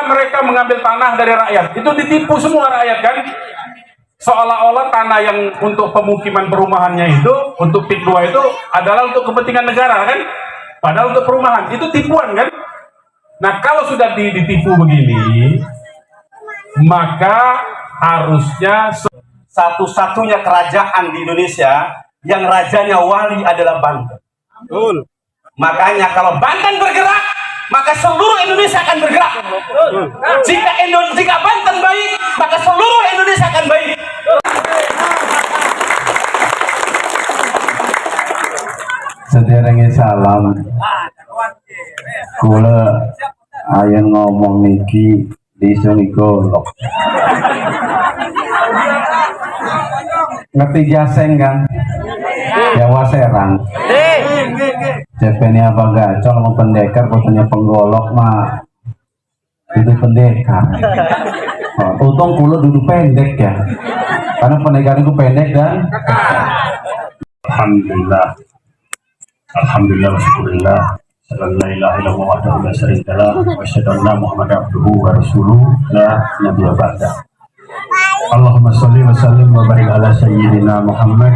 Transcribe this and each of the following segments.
mereka mengambil tanah dari rakyat. Itu ditipu semua rakyat kan. Seolah-olah tanah yang untuk pemukiman perumahannya itu, untuk PIK 2 itu adalah untuk kepentingan negara kan. Padahal untuk perumahan, itu tipuan kan. Nah kalau sudah ditipu begini, maka harusnya satu-satunya kerajaan di Indonesia yang rajanya wali adalah Banten. Betul. Makanya kalau Banten bergerak, maka seluruh Indonesia akan bergerak. Jika Banten baik, maka seluruh Indonesia akan baik. Sederenge salam. Kula ayen ngomong niki desa golok. Ngerti jaseng kan? Jawa Serang. Cepenya apa gacor mau pendekar, fotonya penggolok mah itu pendekar. Untung kula duduk pendek ya. Karena pendekar itu pendek dan Alhamdulillah. Alhamdulillah wa syukurillah. Sallallahu la ilaha illallah wahdahu la syarikalah wa asyhadu anna Muhammadan abduhu wa rasuluhu la nabiyya ba'da. Allahumma sholli wa sallim wa barik ala sayyidina Muhammad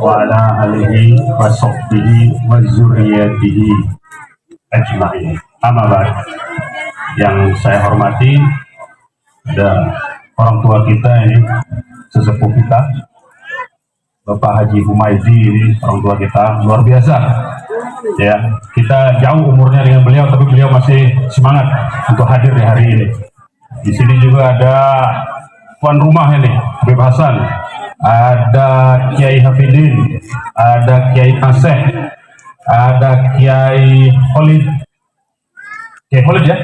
wa ala alihi wa sahbihi wa dzurriyyatihi ajma'in. Amma ba'd. Yang saya hormati ada orang tua kita ini, sesepuh kita, Bapak Haji Humaydi, ini orang tua kita luar biasa. Ya, kita jauh umurnya dengan beliau, tapi beliau masih semangat untuk hadir di hari ini. Di sini juga ada tuan rumah ini, Habib Hasan, ada Kiai Hafidin, ada Kiai Naseh, ada Kiai Khalid, Kiai Khalid ya,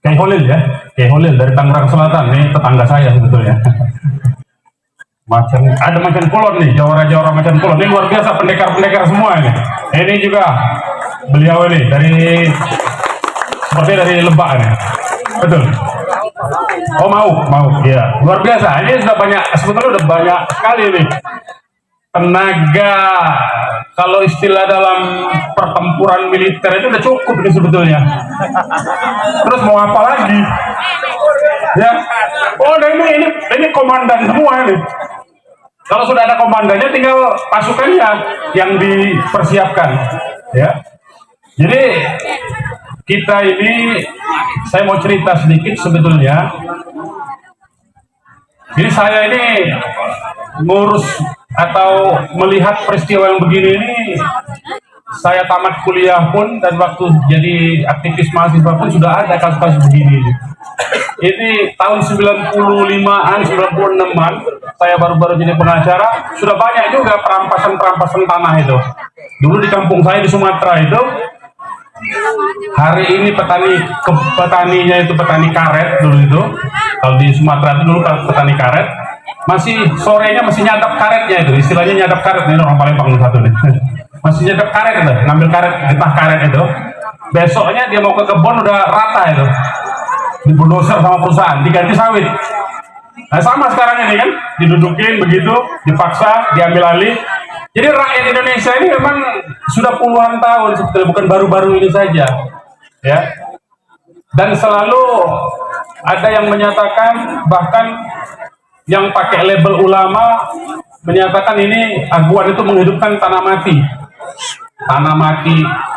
Kiai Khalil ya, Kiai Khalil dari Tangerang Selatan, ini tetangga saya sebetulnya. Ada macan kulon nih, jawara-jawara macan kulon, ini luar biasa, pendekar-pendekar semua ini. Ini juga beliau ini dari seperti dari Lebak nih, betul. Oh mau, ya luar biasa. Ini sudah banyak, sebetulnya udah banyak sekali nih tenaga. Kalau istilah dalam pertempuran militer itu udah cukup ini sebetulnya. Terus mau apa lagi? Ya, oh nah ini komandan semua ini. Kalau sudah ada komandannya, tinggal pasukannya yang dipersiapkan. Ya, jadi kita ini, saya mau cerita sedikit sebetulnya. Jadi saya ini ngurus atau melihat peristiwa yang begini ini, saya tamat kuliah pun dan waktu jadi aktivis mahasiswa pun sudah ada kasus-kasus begini. Ini tahun 95-an, 96-an, saya baru-baru jadi pengacara, sudah banyak juga perampasan-perampasan tanah itu. Dulu di kampung saya di Sumatera itu, hari ini petaninya itu petani karet dulu itu. Kalau di Sumatera itu dulu petani karet, masih sorenya masih nyadap karetnya itu, istilahnya nyadap karet, ini orang Palembang satu nih. Masih nyadap karet itu, ngambil karet, getah karet itu. Besoknya dia mau ke kebun udah rata itu, dibulldozer sama perusahaan, diganti sawit. Nah sama sekarang ini kan, didudukin begitu, dipaksa, diambil alih. Jadi rakyat Indonesia ini memang sudah puluhan tahun sebetulnya, bukan baru-baru ini saja, ya. Dan selalu ada yang menyatakan, bahkan yang pakai label ulama menyatakan ini aguan itu menghidupkan tanah mati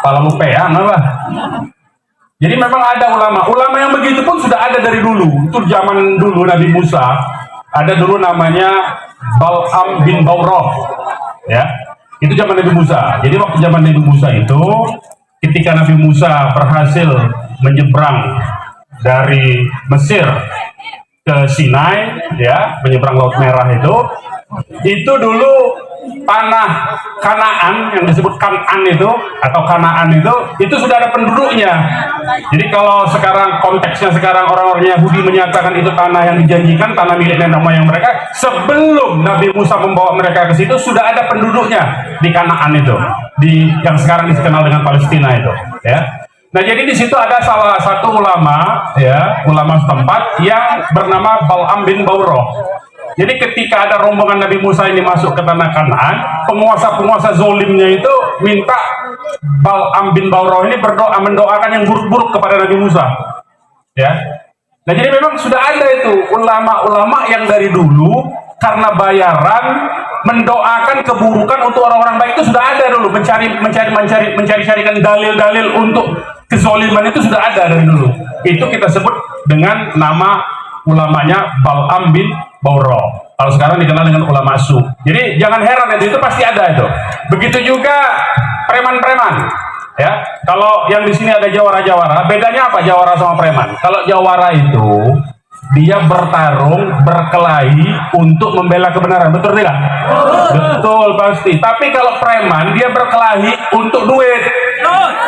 Palalupean apa. Jadi memang ada ulama yang begitu pun sudah ada dari dulu. Itu zaman dulu Nabi Musa, ada dulu namanya Bal'am bin Baurah, ya. Itu zaman Nabi Musa. Jadi waktu zaman Nabi Musa itu, ketika Nabi Musa berhasil menyeberang dari Mesir ke Sinai, ya, menyeberang Laut Merah itu dulu tanah Kanaan yang disebut Kanaan itu atau Kanaan itu sudah ada penduduknya. Jadi kalau sekarang konteksnya sekarang orang-orang Yahudi menyatakan itu tanah yang dijanjikan, tanah milik nenek moyang mereka, sebelum Nabi Musa membawa mereka ke situ sudah ada penduduknya di Kanaan itu, yang sekarang dikenal dengan Palestina itu, ya. Nah jadi di situ ada salah satu ulama, ya, ulama setempat yang bernama Bal'am bin Baurah. Jadi ketika ada rombongan Nabi Musa ini masuk ke tanah Kanaan, penguasa-penguasa zolimnya itu minta Bal'am bin Baurah ini mendoakan yang buruk-buruk kepada Nabi Musa, ya. Nah jadi memang sudah ada itu ulama-ulama yang dari dulu karena bayaran mendoakan keburukan untuk orang-orang baik itu sudah ada dulu, mencari-carikan dalil-dalil untuk kezoliman itu sudah ada dari dulu. Itu kita sebut dengan nama ulamanya Bal'am bin Bawrah. Kalau sekarang dikenal dengan ulama su. Jadi jangan heran itu pasti ada itu. Begitu juga preman-preman. Ya, kalau yang di sini ada jawara-jawara, bedanya apa jawara sama preman? Kalau jawara itu dia bertarung, berkelahi untuk membela kebenaran, betul tidak? Betul pasti. Tapi kalau preman dia berkelahi untuk duit,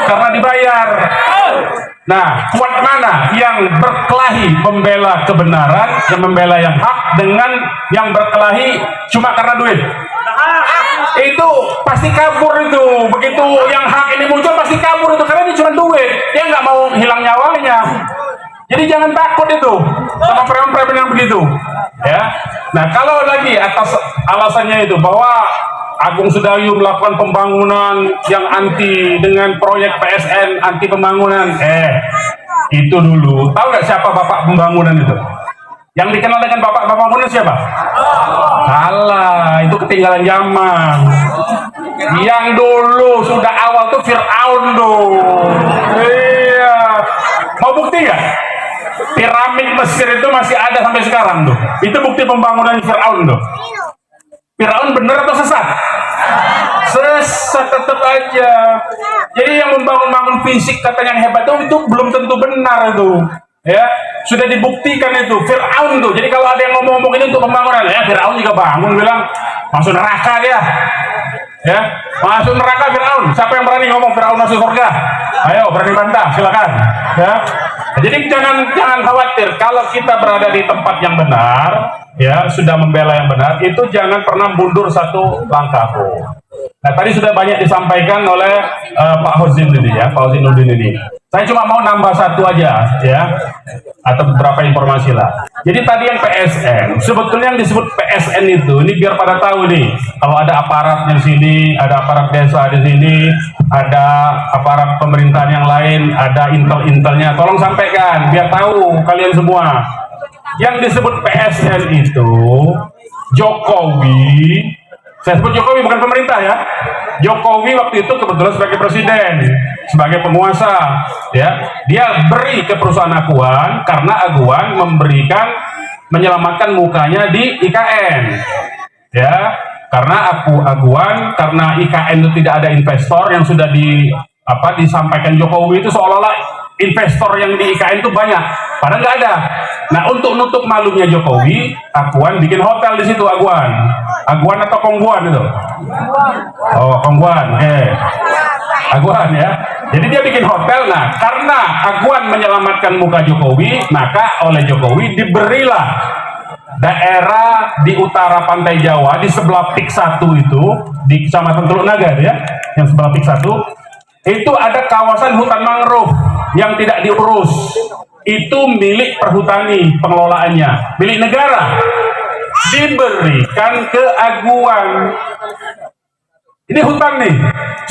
karena dibayar. Nah, kuat mana yang berkelahi membela kebenaran, yang membela yang hak, dengan yang berkelahi cuma karena duit? Itu pasti kabur itu. Begitu yang hak ini muncul pasti kabur itu, karena ini cuma duit, dia nggak mau hilang nyawanya. Jadi jangan takut itu sama preman-preman yang begitu, ya. Nah kalau lagi atas alasannya itu bahwa Agung Sedayu melakukan pembangunan yang anti dengan proyek PSN, anti pembangunan, itu dulu tahu nggak siapa bapak pembangunan itu? Yang dikenal dengan bapak pembangunan siapa? Salah, itu ketinggalan zaman. Yang dulu sudah awal tuh Fir'aun tuh. Iya, mau bukti nggak? Piramid Mesir itu masih ada sampai sekarang tuh. Itu bukti pembangunan Fir'aun tuh. Fir'aun bener atau sesat? Sesat tetap aja. Jadi yang membangun fisik katanya yang hebat itu belum tentu benar itu. Ya, sudah dibuktikan itu Fir'aun tuh. Jadi kalau ada yang ngomong-ngomong ini untuk pembangunan, ya Fir'aun juga bangun bilang masuk neraka dia. Ya, masuk neraka Fir'aun. Siapa yang berani ngomong Fir'aun masuk surga? Ayo berani bantah, silakan. Ya. Jadi jangan khawatir kalau kita berada di tempat yang benar, ya sudah membela yang benar, itu jangan pernah mundur satu langkah pun. Nah tadi sudah banyak disampaikan oleh Pak Hozin ini ya, Pak Hozinuddin ini. Saya cuma mau nambah satu aja ya, atau beberapa informasi lah. Jadi tadi yang PSN, sebetulnya yang disebut PSN itu, ini biar pada tahu nih, kalau ada aparat di sini, ada aparat desa di sini, ada aparat pemerintahan yang lain, ada intel-intelnya, tolong sampaikan, biar tahu kalian semua. Yang disebut PSN itu, Jokowi, saya sebut Jokowi bukan pemerintah ya. Jokowi waktu itu kebetulan sebagai presiden, sebagai penguasa, ya, dia beri ke perusahaan Aguan karena Aguan menyelamatkan mukanya di IKN, ya, karena Aguan, karena IKN itu tidak ada investor yang sudah disampaikan Jokowi itu seolah-olah investor yang di IKN itu banyak, padahal nggak ada. Nah untuk nutup malunya Jokowi, Aguan bikin hotel di situ. Aguan atau Kongguan itu? Oh Kongguan, Aguan ya. Jadi dia bikin hotel. Nah karena Aguan menyelamatkan muka Jokowi, maka oleh Jokowi diberilah daerah di utara pantai Jawa di sebelah Pik 1 itu di Kecamatan Teluk Naga ya, yang sebelah Pik 1 itu ada kawasan hutan mangrove yang tidak diurus. Itu milik perhutani pengelolaannya, milik negara, diberikan ke Aguan. Ini hutan nih,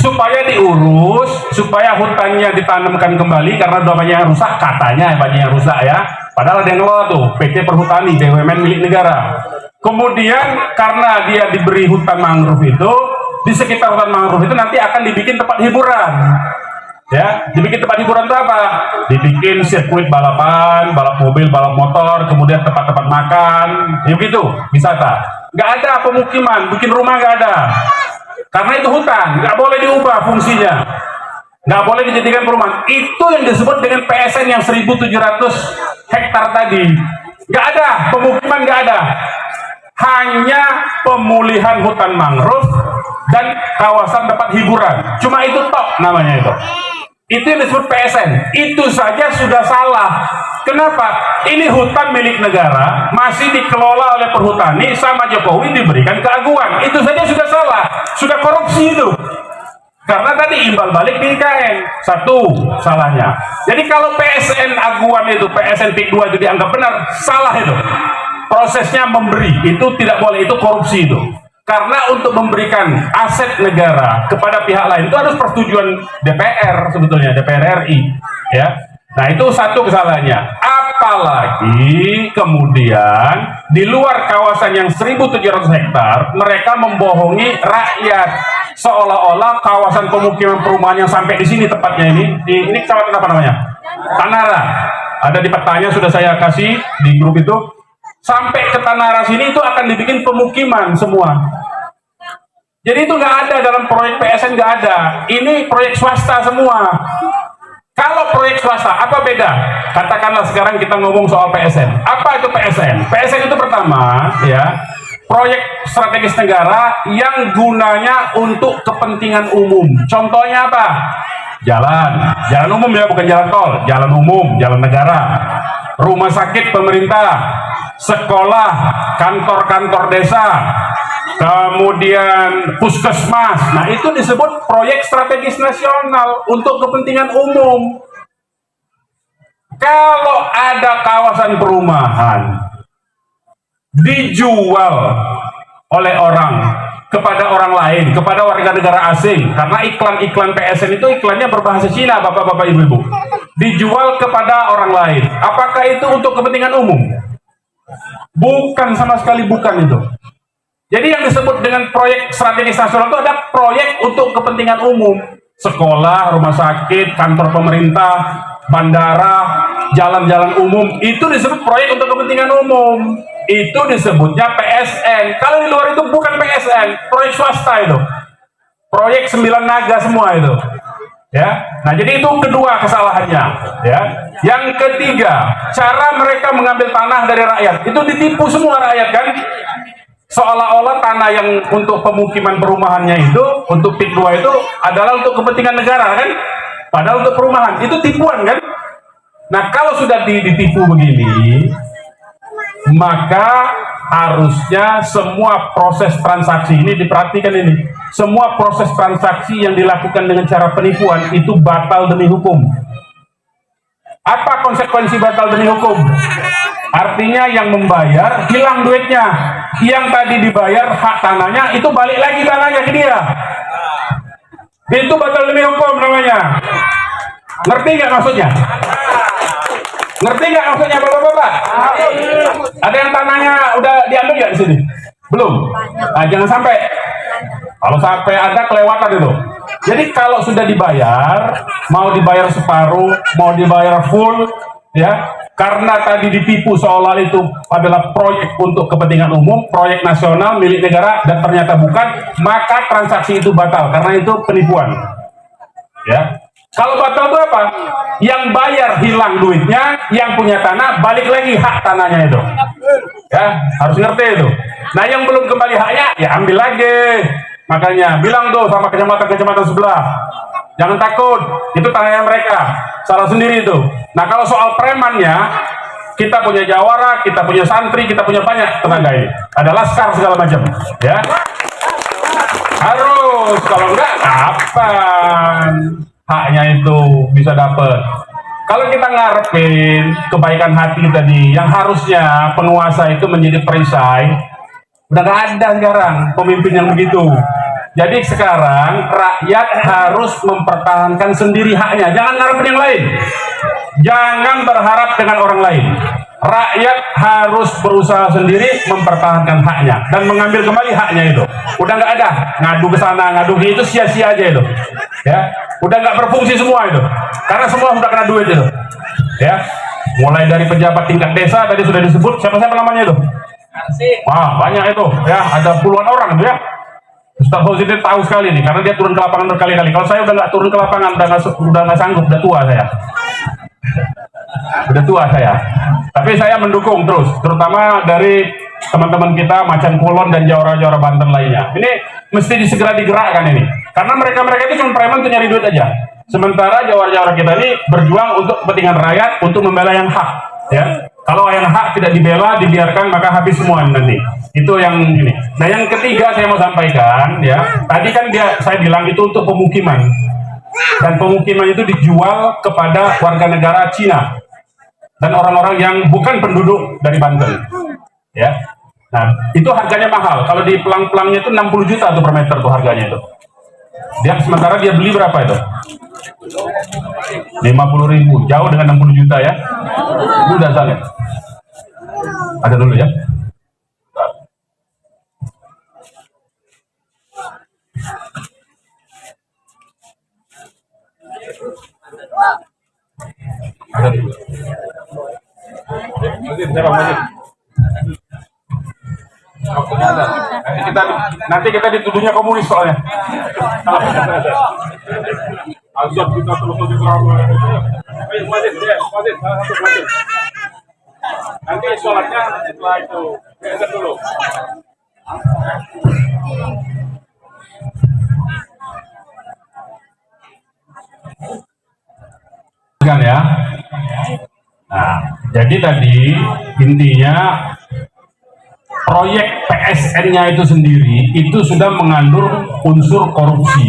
supaya diurus, supaya hutannya ditanamkan kembali karena udah banyak yang rusak, katanya banyak yang rusak ya. Padahal ada yang ngelola tuh, PT Perhutani, BUMN milik negara. Kemudian karena dia diberi hutan mangrove itu, di sekitar hutan mangrove itu nanti akan dibikin tempat hiburan. Ya, dibikin tempat hiburan itu apa? Dibikin sirkuit balapan, balap mobil, balap motor, kemudian tempat-tempat makan, ya begitu, wisata. Nggak ada pemukiman, bikin rumah nggak ada. Karena itu hutan, nggak boleh diubah fungsinya. Nggak boleh dijadikan perumahan. Itu yang disebut dengan PSN yang 1.700 hektar tadi. Nggak ada, pemukiman nggak ada. Hanya pemulihan hutan mangrove dan kawasan tempat hiburan. Cuma itu tok namanya itu. Itu yang disebut PSN. Itu saja sudah salah. Kenapa? Ini hutan milik negara, masih dikelola oleh perhutani, sama Jokowi diberikan ke Aguan. Itu saja sudah salah. Sudah korupsi itu. Karena tadi imbal balik di IKN. Satu salahnya. Jadi kalau PSN Aguan itu, PSN Pik 2 itu dianggap benar, salah itu. Prosesnya memberi, itu tidak boleh, itu korupsi itu. Karena untuk memberikan aset negara kepada pihak lain itu harus persetujuan DPR, sebetulnya DPR RI, ya. Nah itu satu kesalahannya. Apalagi kemudian di luar kawasan yang 1.700 hektar mereka membohongi rakyat seolah-olah kawasan pemukiman perumahan yang sampai di sini tepatnya ini kecamatan apa namanya? Tanara. Ada di petanya sudah saya kasih di grup itu. Sampai ke Tanara sini itu akan dibikin pemukiman semua. Jadi itu nggak ada dalam proyek PSN, nggak ada. Ini proyek swasta semua. Kalau proyek swasta, apa beda? Katakanlah sekarang kita ngomong soal PSN. Apa itu PSN? PSN itu pertama, ya, proyek strategis negara yang gunanya untuk kepentingan umum. Contohnya apa? Jalan umum ya, bukan jalan tol, jalan umum, jalan negara. Rumah sakit pemerintah, sekolah, kantor-kantor desa, kemudian puskesmas. Nah itu disebut proyek strategis nasional untuk kepentingan umum. Kalau ada kawasan perumahan dijual oleh orang kepada orang lain, kepada warga negara asing, karena iklan-iklan PSN itu iklannya berbahasa Cina, bapak-bapak, ibu-ibu, dijual kepada orang lain, apakah itu untuk kepentingan umum? Bukan, sama sekali bukan itu. Jadi yang disebut dengan proyek strategis nasional itu ada proyek untuk kepentingan umum. Sekolah, rumah sakit, kantor pemerintah, bandara, jalan-jalan umum, itu disebut proyek untuk kepentingan umum. Itu disebutnya PSN. Kalau di luar itu bukan PSN, proyek swasta itu. Proyek 9 naga semua itu. Ya. Nah, jadi itu kedua kesalahannya, ya. Yang ketiga, cara mereka mengambil tanah dari rakyat. Itu ditipu semua rakyat kan? Seolah-olah tanah yang untuk pemukiman perumahannya itu, untuk PIK 2 itu adalah untuk kepentingan negara kan? Padahal untuk perumahan. Itu tipuan kan? Nah, kalau sudah ditipu begini, maka harusnya semua proses transaksi ini diperhatikan ini. Semua proses transaksi yang dilakukan dengan cara penipuan itu batal demi hukum. Apa konsekuensi batal demi hukum? Artinya yang membayar hilang duitnya, yang tadi dibayar hak tanahnya itu balik lagi tanahnya ke dia. Itu batal demi hukum namanya. Ngerti nggak maksudnya? Ngerti nggak maksudnya bapak-bapak? Ada yang tanahnya udah diambil nggak di sini? Belum. Nah, jangan sampai. Kalau sampai ada kelewatan itu. Jadi kalau sudah dibayar, mau dibayar separuh, mau dibayar full, ya, karena tadi ditipu seolah itu adalah proyek untuk kepentingan umum, proyek nasional milik negara, dan ternyata bukan, maka transaksi itu batal karena itu penipuan. Ya. Kalau batal itu apa? Yang bayar hilang duitnya, yang punya tanah balik lagi hak tanahnya itu. Ya, harus ngerti itu. Nah, yang belum kembali haknya, ya ambil lagi. Makanya bilang tuh sama kecamatan sebelah, jangan takut, itu tanahnya mereka, salah sendiri itu. Nah, kalau soal premannya, kita punya jawara, kita punya santri, kita punya banyak tenaga ini. Ada laskar segala macam, ya. Harus, kalau enggak, kapan haknya itu bisa dapat? Kalau kita ngarepin kebaikan hati tadi, yang harusnya penguasa itu menjadi perisai, udah gak ada sekarang pemimpin yang begitu. Jadi sekarang rakyat harus mempertahankan sendiri haknya, jangan ngarepin yang lain, jangan berharap dengan orang lain. Rakyat harus berusaha sendiri mempertahankan haknya dan mengambil kembali haknya itu. Udah nggak ada ngadu ke sana, ngadu ke itu, sia-sia aja itu. Ya, udah nggak berfungsi semua itu, karena semua sudah kena duit itu. Ya, mulai dari pejabat tingkat desa tadi sudah disebut, siapa namanya itu? Wah, banyak itu. Ya, ada puluhan orang itu ya. Ustaz Fauzi tahu sekali nih, karena dia turun ke lapangan berkali-kali. Kalau saya udah nggak turun ke lapangan, udah nggak sanggup, udah tua saya. Udah tua saya. Tapi saya mendukung terus, terutama dari teman-teman kita Macan Kulon dan Jawara-Jawara Banten lainnya. Ini mesti segera digerakkan ini, karena mereka itu cuma preman untuk nyari duit aja. Sementara Jawara-Jawara kita ini berjuang untuk kepentingan rakyat, untuk membela yang hak. Ya, kalau yang hak tidak dibela, dibiarkan, maka habis semua nanti. Itu yang ini. Nah, yang ketiga saya mau sampaikan, ya, tadi kan saya bilang itu untuk pemukiman, dan pemukiman itu dijual kepada warga negara Cina dan orang-orang yang bukan penduduk dari Banten. Ya, nah itu harganya mahal. Kalau di pelang-pelangnya itu 60 juta tuh per meter tuh harganya itu. Dia sementara dia beli berapa itu? 50.000, jauh dengan 60 juta ya. Itu udah salah. Ada dulu ya. Ada dulu. Nanti kita dituduhnya komunis soalnya. Azab kita terus nanti sholatnya setelah itu biasa dulu. Kan ya. Nah, jadi tadi intinya proyek PSN-nya itu sendiri itu sudah mengandung unsur korupsi.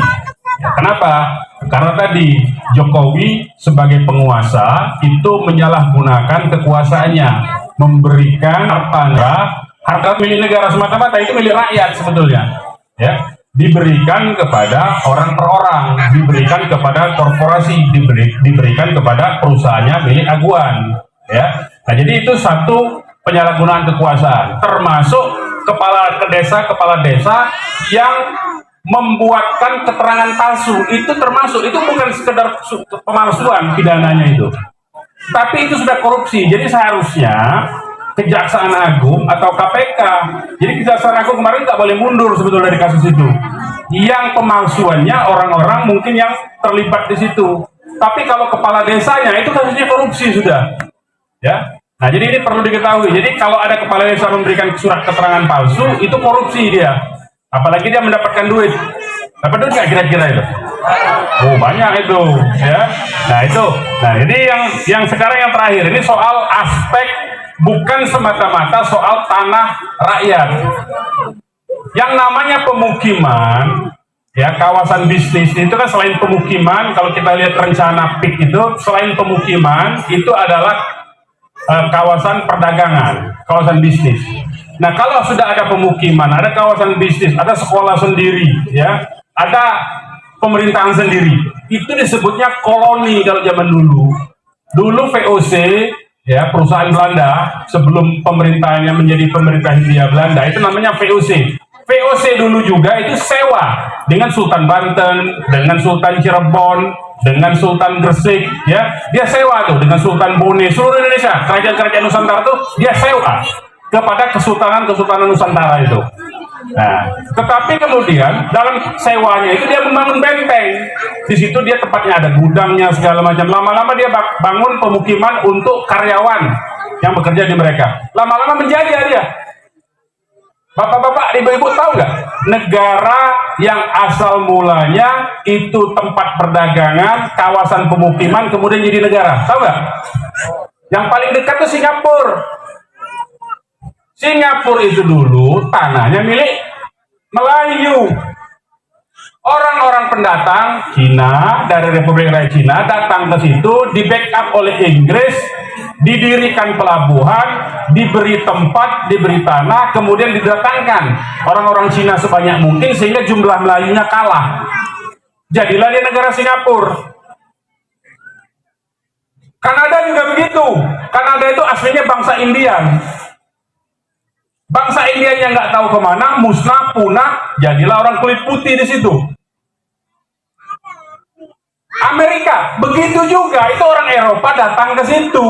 Kenapa? Karena tadi Jokowi sebagai penguasa itu menyalahgunakan kekuasaannya, memberikan harta milik negara semata-mata, itu milik rakyat sebetulnya, ya, diberikan kepada orang per orang, diberikan kepada korporasi, diberikan kepada perusahaannya milik aguan, ya. Nah, jadi itu satu penyalahgunaan kekuasaan, termasuk kepala desa yang membuatkan keterangan palsu, itu termasuk, itu bukan sekedar pemalsuan pidananya itu, tapi itu sudah korupsi. Jadi seharusnya Kejaksaan Agung atau KPK, jadi Kejaksaan Agung kemarin nggak boleh mundur sebetulnya dari kasus itu. Yang pemalsuannya orang-orang mungkin yang terlibat di situ, tapi kalau kepala desanya itu kasusnya korupsi sudah, ya. Nah, jadi ini perlu diketahui. Jadi kalau ada kepala desa memberikan surat keterangan palsu, itu korupsi dia. Apalagi dia mendapatkan duit. Dapat duit nggak kira-kira itu? Oh, banyak itu, ya. Nah, itu. Nah, jadi yang sekarang yang terakhir ini soal aspek bukan semata-mata soal tanah rakyat. Yang namanya pemukiman, ya, kawasan bisnis itu kan selain pemukiman, kalau kita lihat rencana PIK itu selain pemukiman itu adalah kawasan perdagangan, kawasan bisnis. Nah, kalau sudah ada pemukiman, ada kawasan bisnis, ada sekolah sendiri, ya, ada pemerintahan sendiri, itu disebutnya koloni kalau zaman dulu. Dulu VOC, ya, perusahaan Belanda sebelum pemerintahannya menjadi pemerintah Hindia Belanda, itu namanya VOC. VOC dulu juga itu sewa dengan Sultan Banten, dengan Sultan Cirebon, dengan Sultan Gresik, ya, dia sewa tuh dengan Sultan Bone, seluruh Indonesia, kerajaan-kerajaan Nusantara tuh dia sewa kepada kesultanan Nusantara itu. Nah, tetapi kemudian dalam sewanya itu dia membangun benteng. Di situ dia tempatnya ada gudangnya segala macam. Lama-lama dia bangun pemukiman untuk karyawan yang bekerja di mereka. Lama-lama menjajah dia. Bapak-bapak, ibu-ibu tahu nggak? Negara yang asal mulanya itu tempat perdagangan, kawasan pemukiman, kemudian jadi negara. Tahu nggak? Yang paling dekat itu Singapura. Singapura itu dulu tanahnya milik Melayu. Orang-orang pendatang Cina dari Republik Rakyat Cina datang ke situ, di backup oleh Inggris, didirikan pelabuhan, diberi tempat, diberi tanah, kemudian didatangkan orang-orang Cina sebanyak mungkin sehingga jumlah Melayunya kalah. Jadilah dia negara Singapura. Kanada juga begitu. Kanada itu aslinya bangsa Indian. Bangsa Indian yang nggak tahu kemana, musnah, punah, jadilah orang kulit putih di situ. Amerika begitu juga, itu orang Eropa datang ke situ,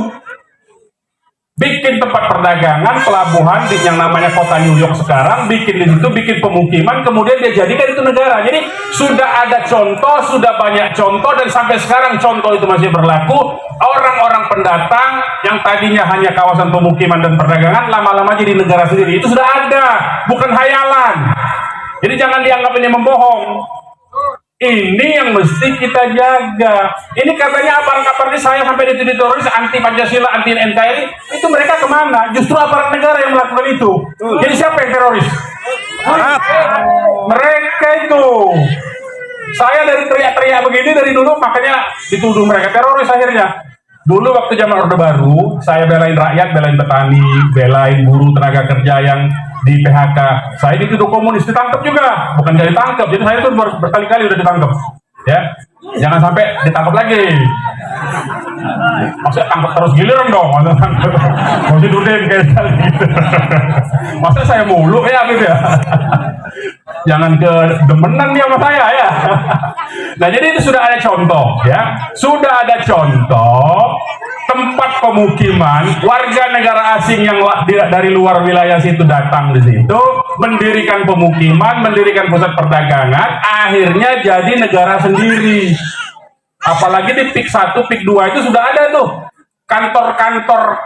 bikin tempat perdagangan, pelabuhan di yang namanya kota New York sekarang, bikin di situ, bikin pemukiman, kemudian dia jadikan itu negara. Jadi sudah ada contoh, sudah banyak contoh, dan sampai sekarang contoh itu masih berlaku. Orang-orang pendatang yang tadinya hanya kawasan pemukiman dan perdagangan, lama-lama jadi negara sendiri. Itu sudah ada, bukan hayalan. Jadi jangan dianggap ini membohong. Ini yang mesti kita jaga. Ini katanya aparat-aparat ini saya sampai dituduh teroris, anti Pancasila, anti NKRI. Itu mereka kemana? Justru aparat negara yang melakukan itu. Jadi siapa yang teroris? Mereka itu. Saya dari teriak-teriak begini dari dulu, makanya dituduh mereka teroris akhirnya. Dulu waktu zaman Orde Baru, saya belain rakyat, belain petani, belain buruh tenaga kerja yang di PHK. Saya dituduh komunis, ditangkap juga. Bukan jadi tangkap, jadi saya tuh berkali-kali udah ditangkap. Ya, jangan sampai ditangkap lagi. Maksudnya tangkap terus giliran dong, maksudnya dudeng kayak gitu. Masa saya mulu ya gitu ya. Jangan ke demenan dia sama saya ya. Nah jadi itu sudah ada contoh ya, sudah ada contoh tempat pemukiman warga negara asing yang dari luar wilayah situ datang di situ, mendirikan pemukiman, mendirikan pusat perdagangan, akhirnya jadi negara sendiri. Apalagi di PIK 1, PIK 2 itu sudah ada tuh kantor-kantor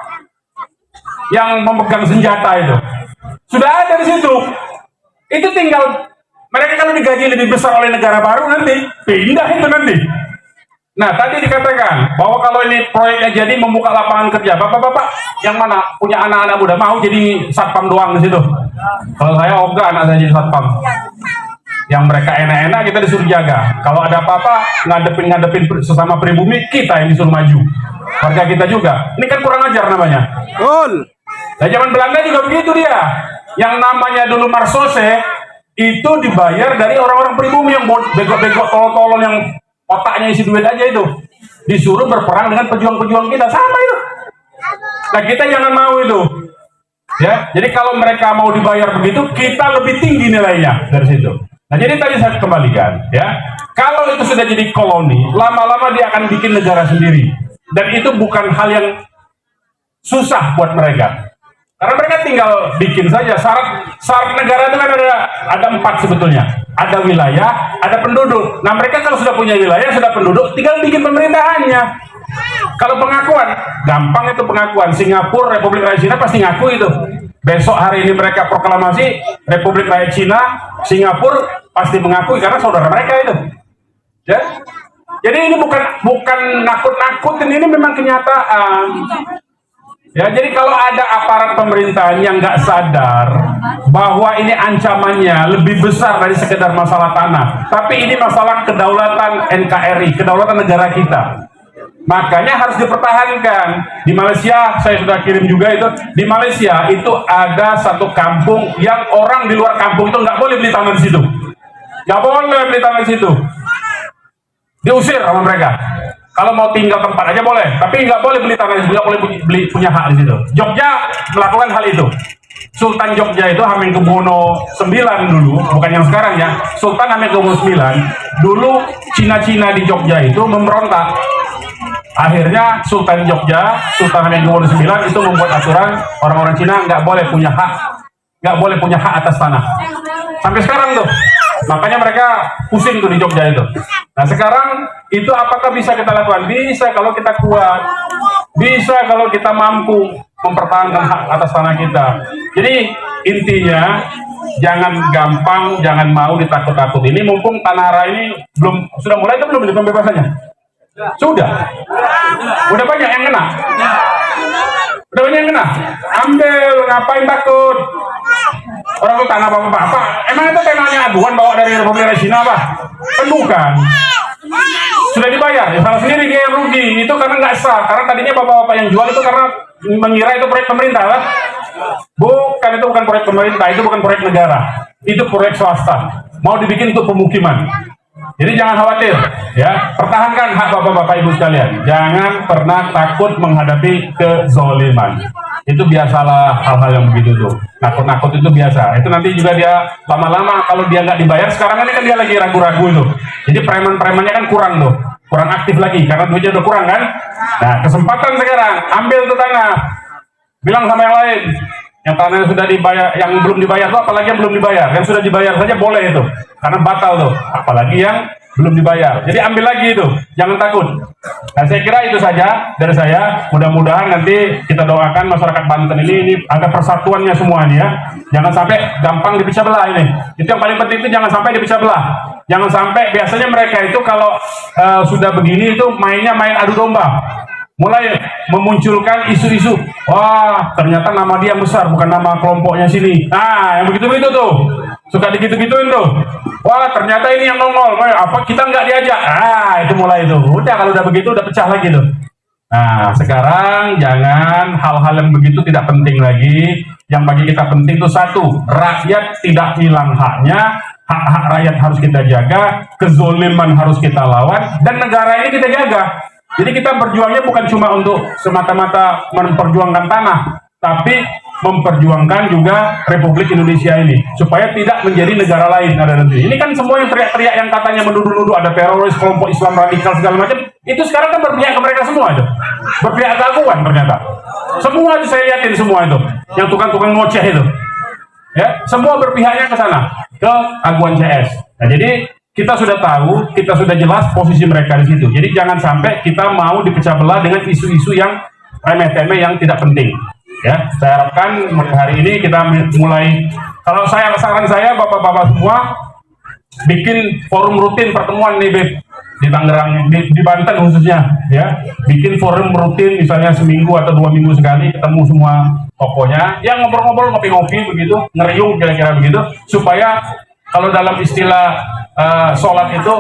yang memegang senjata itu. Sudah ada di situ. Itu tinggal mereka kalau digaji lebih besar oleh negara baru nanti pindah itu nanti. Nah tadi dikatakan bahwa kalau ini proyeknya jadi membuka lapangan kerja, bapak-bapak yang mana punya anak-anak muda mau jadi satpam doang di situ? Kalau saya ogah anak saya jadi satpam. Yang mereka enak-enak kita disuruh jaga. Kalau ada apa-apa ngadepin sesama pribumi kita yang disuruh maju. Warga kita juga. Ini kan kurang ajar namanya. Betul. Nah zaman Belanda juga begitu dia. Yang namanya dulu Marsose itu dibayar dari orang-orang pribumi yang bego-bego tolol-tolol yang otaknya isi duit aja itu. Disuruh berperang dengan pejuang-pejuang kita. Sama itu. Nah kita jangan mau itu. Ya, jadi kalau mereka mau dibayar begitu, kita lebih tinggi nilainya dari situ. Nah jadi tadi saya kembalikan ya, kalau itu sudah jadi koloni, lama-lama dia akan bikin negara sendiri, dan itu bukan hal yang susah buat mereka, karena mereka tinggal bikin saja. Syarat negara itu kan ada 4 sebetulnya, ada wilayah, ada penduduk. Nah mereka kalau sudah punya wilayah, sudah penduduk, tinggal bikin pemerintahannya. Kalau pengakuan, gampang itu pengakuan. Singapura, Republik Rakyat Cina pasti ngaku itu. Besok hari ini mereka proklamasi Republik Rakyat Cina, Singapura pasti mengakui karena saudara mereka itu. Ya. Jadi ini bukan nakut-nakutin, ini memang kenyataan. Ya, jadi kalau ada aparat pemerintahan yang nggak sadar bahwa ini ancamannya lebih besar dari sekedar masalah tanah, tapi ini masalah kedaulatan NKRI, kedaulatan negara kita. Makanya harus dipertahankan. Di Malaysia, saya sudah kirim juga itu. Di Malaysia itu ada satu kampung yang orang di luar kampung itu nggak boleh beli tanah di situ. Nggak boleh beli tanah di situ. Diusir sama mereka. Kalau mau tinggal tempat aja boleh, tapi nggak boleh beli tanah di situ, nggak boleh punya hak di situ. Jogja melakukan hal itu. Sultan Jogja itu Hamengkubuwono IX dulu, bukan yang sekarang ya. Sultan Hamengkubuwono IX dulu Cina-Cina di Jogja itu memberontak. Akhirnya Sultan Jogja, Sultan Hamengkubuwono IX itu membuat aturan orang-orang Cina nggak boleh punya hak atas tanah. Sampai sekarang tuh, makanya mereka pusing tuh di Jogja itu. Nah sekarang itu apakah bisa kita lakukan? Bisa kalau kita kuat, bisa kalau kita mampu mempertahankan hak atas tanah kita. Jadi intinya jangan gampang, jangan mau ditakut-takut. Ini mumpung Tanah ini sudah mulai itu belum pembebasannya. Sudah banyak yang kena. Udah banyak yang kena. Ambil, ngapain takut? Orang itu tanah apa? Emang itu tanahnya aduan bawa dari Republik Rakyat Cina apa? Kan bukan. Sudah dibayar. Ya salah sendiri dia yang rugi. Itu karena nggak sah. Karena tadinya bapak-bapak yang jual itu karena mengira itu proyek pemerintah lah. Bukan, itu bukan proyek pemerintah, itu bukan proyek negara. Itu proyek swasta. Mau dibikin untuk pemukiman. Jadi jangan khawatir, ya, pertahankan hak bapak-bapak ibu sekalian. Jangan pernah takut menghadapi kezoliman. Itu biasalah hal-hal yang begitu tuh. Nakut-nakut itu biasa. Itu nanti juga dia lama-lama kalau dia nggak dibayar, sekarang ini kan dia lagi ragu-ragu itu. Jadi preman-premannya kan kurang tuh, kurang aktif lagi karena duitnya udah kurang kan. Nah kesempatan sekarang, ambil tuh tanah, bilang sama yang lain. Yang tanahnya sudah dibayar, yang belum dibayar tuh apalagi yang belum dibayar. Yang sudah dibayar saja boleh itu, karena batal tuh. Apalagi yang belum dibayar. Jadi ambil lagi itu, jangan takut. Nah saya kira itu saja dari saya. Mudah-mudahan nanti kita doakan masyarakat Banten ini ada persatuannya semua nih ya. Jangan sampai gampang dipecah belah ini. Itu yang paling penting, itu jangan sampai dipecah belah. Jangan sampai, biasanya mereka itu kalau sudah begini itu main adu domba. Mulai memunculkan isu-isu, wah ternyata nama dia besar, bukan nama kelompoknya sini. Nah yang begitu-begitu tuh, suka digitu-gituin tuh. Wah ternyata ini yang nongol, apa kita nggak diajak. Ah itu mulai tuh. Udah kalau udah begitu udah pecah lagi tuh. Nah, sekarang jangan hal-hal yang begitu tidak penting lagi. Yang bagi kita penting itu satu, rakyat tidak hilang haknya, hak-hak rakyat harus kita jaga, kezoliman harus kita lawan, dan negara ini kita jaga. Jadi kita berjuangnya bukan cuma untuk semata-mata memperjuangkan tanah, tapi memperjuangkan juga Republik Indonesia ini supaya tidak menjadi negara lain ada nanti. Ini kan semua yang teriak-teriak yang katanya menuduh-nuduh ada teroris, kelompok Islam radikal segala macam, itu sekarang kan berpihak ke mereka semua itu. Berpihak ke aguan ternyata. Semua itu saya lihatin semua itu. Yang tukang-tukang ngoceh itu. Ya, semua berpihaknya ke sana, ke aguan CS. Nah, jadi kita sudah tahu, kita sudah jelas posisi mereka di situ. Jadi jangan sampai kita mau dipecah belah dengan isu-isu yang remeh-temeh yang tidak penting. Ya, saya harapkan hari ini kita mulai. Kalau saran saya, bapak-bapak semua bikin forum rutin pertemuan nih, Beb, di Tangerang, di Banten khususnya, ya, bikin forum rutin misalnya seminggu atau 2 minggu sekali ketemu semua tokonya, yang ngobrol-ngobrol, ngopi-ngopi begitu, ngeriung kira-kira begitu, supaya kalau dalam istilah sholat itu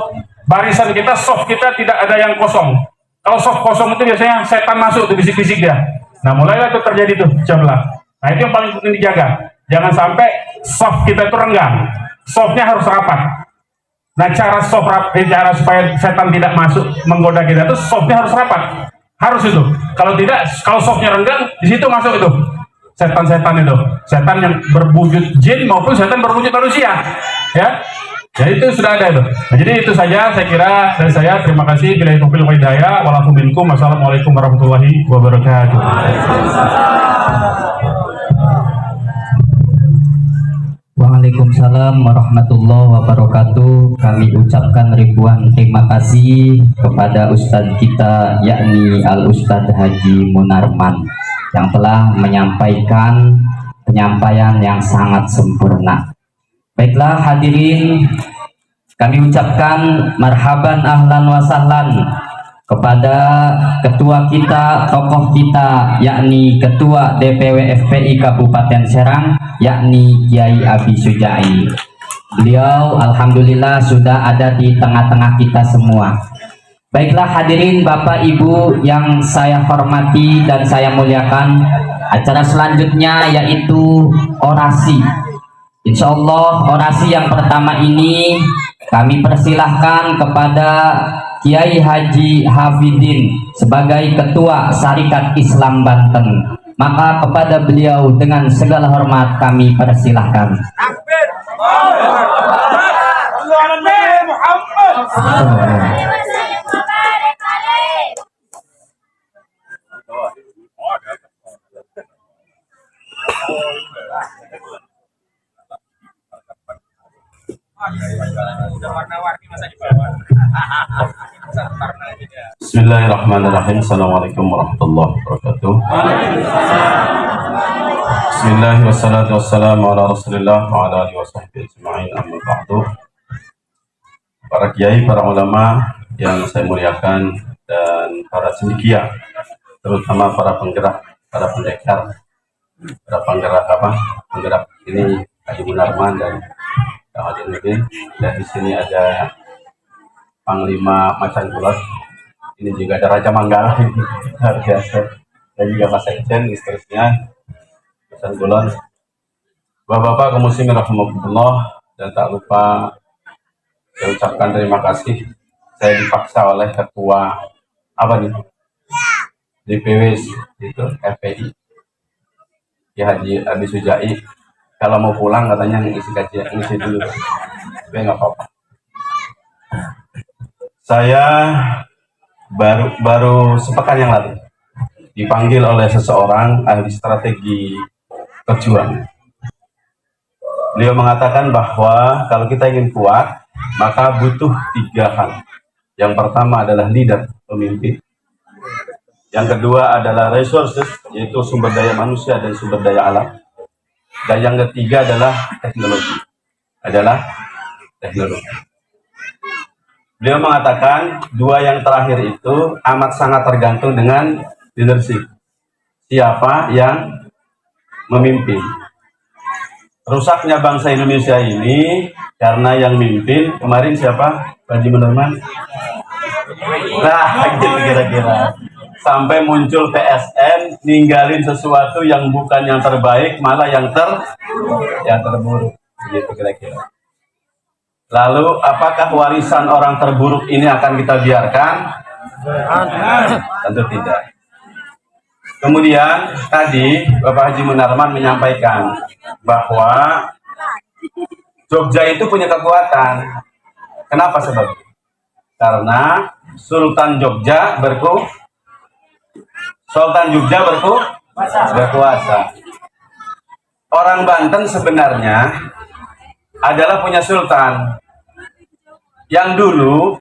barisan kita, soft kita tidak ada yang kosong. Kalau soft kosong itu biasanya setan masuk tuh bisik-bisik dia. Nah, mulailah tuh terjadi tuh jablah. Nah, itu yang paling penting dijaga. Jangan sampai soft kita itu renggang. Softnya harus rapat. Nah, cara cara supaya setan tidak masuk menggoda kita itu softnya harus rapat. Harus itu. Kalau tidak, kalau softnya renggang, di situ masuk itu setan-setan itu. Setan yang berwujud jin maupun setan berwujud manusia. Ya. Jadi itu sudah ada itu. Nah, jadi itu saja saya kira dari saya. Terima kasih. Billahi taufiq wal hidayah. Walafu minkum. Wassalamualaikum warahmatullahi wabarakatuh. Waalaikumsalam warahmatullahi wabarakatuh. Kami ucapkan ribuan terima kasih kepada Ustadz kita, yakni Al-Ustadz Haji Munarman, yang telah menyampaikan penyampaian yang sangat sempurna. Baiklah hadirin, kami ucapkan marhaban ahlan wa sahlan kepada ketua kita, tokoh kita, yakni Ketua DPW FPI Kabupaten Serang, yakni Kiai Abi Syuja'i. Beliau alhamdulillah sudah ada di tengah-tengah kita semua. Baiklah hadirin Bapak Ibu yang saya hormati dan saya muliakan, acara selanjutnya yaitu orasi. Insya Allah orasi yang pertama ini kami persilahkan kepada Kiai Haji Hafidin sebagai Ketua Syarikat Islam Banten. Maka kepada beliau dengan segala hormat kami persilahkan. Bismillahirrahmanirrahim. Assalamualaikum warahmatullahi wabarakatuh. Bismillah wassalatu wassalamu ala rasulillah wa ala alihi wa sahbihi ajma'in, amma ba'du. Para kiai, para ulama yang saya muliakan, dan para cendekia, terutama para penggerak, para pendekar, para penggerak ini Haji Munarman dan hadirin. Dan di sini ada Panglima Macan Kulot. Ini juga ada Raja Manggala, luar biasa. Dan juga Mas Sekjen, seterusnya Macan Kulot. Bapak-bapak kaum muslimin rahimakumullah, dan tak lupa saya ucapkan terima kasih. Saya dipaksa oleh ketua DPW itu FPI, Ki Haji Abi Syuja'i. Kalau mau pulang katanya ngisi kajian, ngisi dulu. Tapi nggak apa-apa. Saya baru sepekan yang lalu dipanggil oleh seseorang ahli strategi perjuangan. Beliau mengatakan bahwa kalau kita ingin kuat, maka butuh 3 hal. Yang pertama adalah leader, pemimpin. Yang kedua adalah resources, yaitu sumber daya manusia dan sumber daya alam. Dan yang ketiga adalah teknologi. Beliau mengatakan 2 yang terakhir itu amat sangat tergantung dengan leadership. Siapa yang memimpin? Rusaknya bangsa Indonesia ini karena yang mimpin kemarin siapa? Haji Munarman. Nah, gitu kira-kira. sampai muncul TSN, ninggalin sesuatu yang bukan yang terbaik, malah yang terburuk. Gitu kira-kira. Lalu apakah warisan orang terburuk ini akan kita biarkan? Tentu tidak. Kemudian tadi Bapak Haji Munarman menyampaikan bahwa Jogja itu punya kekuatan. Kenapa sebabnya? Karena Sultan Jogja berkuasa. Orang Banten sebenarnya adalah punya sultan yang dulu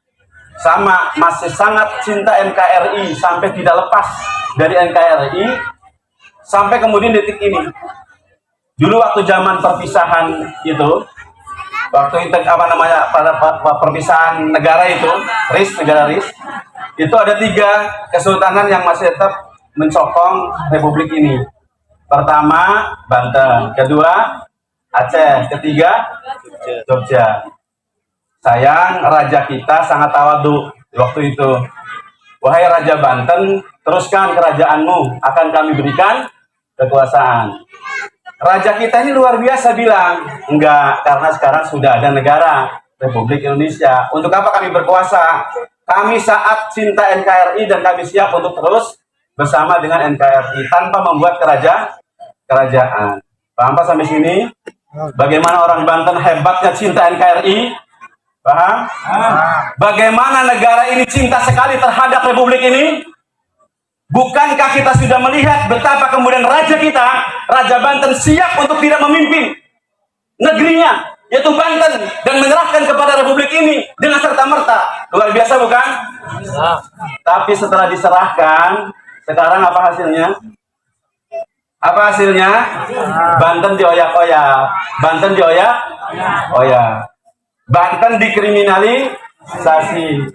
masih sangat cinta NKRI sampai tidak lepas dari NKRI sampai kemudian detik ini. Dulu waktu zaman perpisahan itu, waktu itu pada perpisahan negara itu, negara RIS, itu ada 3 kesultanan yang masih tetap mencokong republik ini. Pertama Banten, kedua Aceh, ketiga Jogja. Sayang raja kita sangat tawadu waktu itu. Wahai Raja Banten, teruskan kerajaanmu, akan kami berikan kekuasaan. Raja kita ini luar biasa bilang, enggak, karena sekarang sudah ada negara Republik Indonesia. Untuk apa kami berkuasa? Kami saat cinta NKRI dan kami siap untuk terus bersama dengan NKRI tanpa membuat kerajaan. Paham Pak sampai sini? Bagaimana orang Banten hebatnya cinta NKRI? Paham? Bagaimana negara ini cinta sekali terhadap republik ini? Bukankah kita sudah melihat betapa kemudian raja kita, Raja Banten, siap untuk tidak memimpin negerinya, yaitu Banten, dan menyerahkan kepada republik ini dengan serta-merta. Luar biasa bukan? Tapi setelah diserahkan, sekarang apa hasilnya? Apa hasilnya? Banten dioyak-oyak. Banten dikriminalisasi.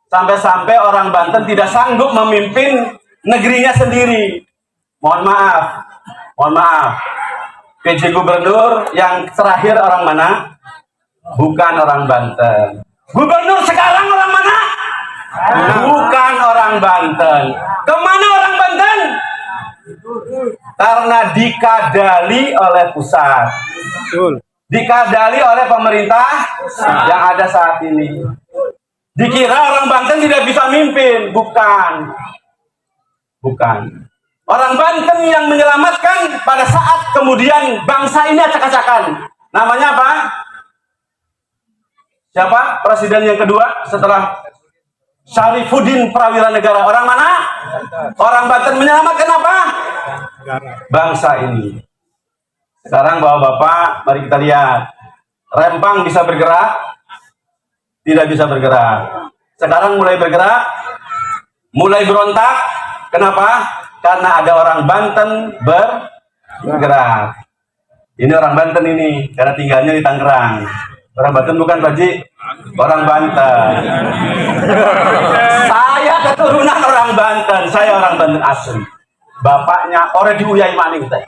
Sampai-sampai orang Banten tidak sanggup memimpin negerinya sendiri. Mohon maaf. PJ Gubernur yang terakhir orang mana? Bukan orang Banten. Gubernur sekarang orang mana? Bukan orang Banten. Kemana orang Banten? Karena dikadali oleh pusat. Dikadali oleh pemerintah yang ada saat ini. Dikira orang Banten tidak bisa mimpin. Bukan. Orang Banten yang menyelamatkan pada saat kemudian bangsa ini acak-acakan. Namanya apa? Siapa presiden yang kedua setelah Syarifuddin Prawira Negara? Orang mana? Orang Banten menyelamatkan apa? Bangsa ini. Sekarang bapak-bapak, mari kita lihat. Rempang bisa bergerak? Tidak bisa bergerak. Sekarang mulai bergerak, mulai berontak. Kenapa? Karena ada orang Banten bergerak. Ini orang Banten ini, karena tinggalnya di Tangerang. Orang Banten bukan Pak Ji? Orang Banten. Saya keturunan orang Banten. Saya orang Banten asli. Bapaknya orang diuyai maling saya.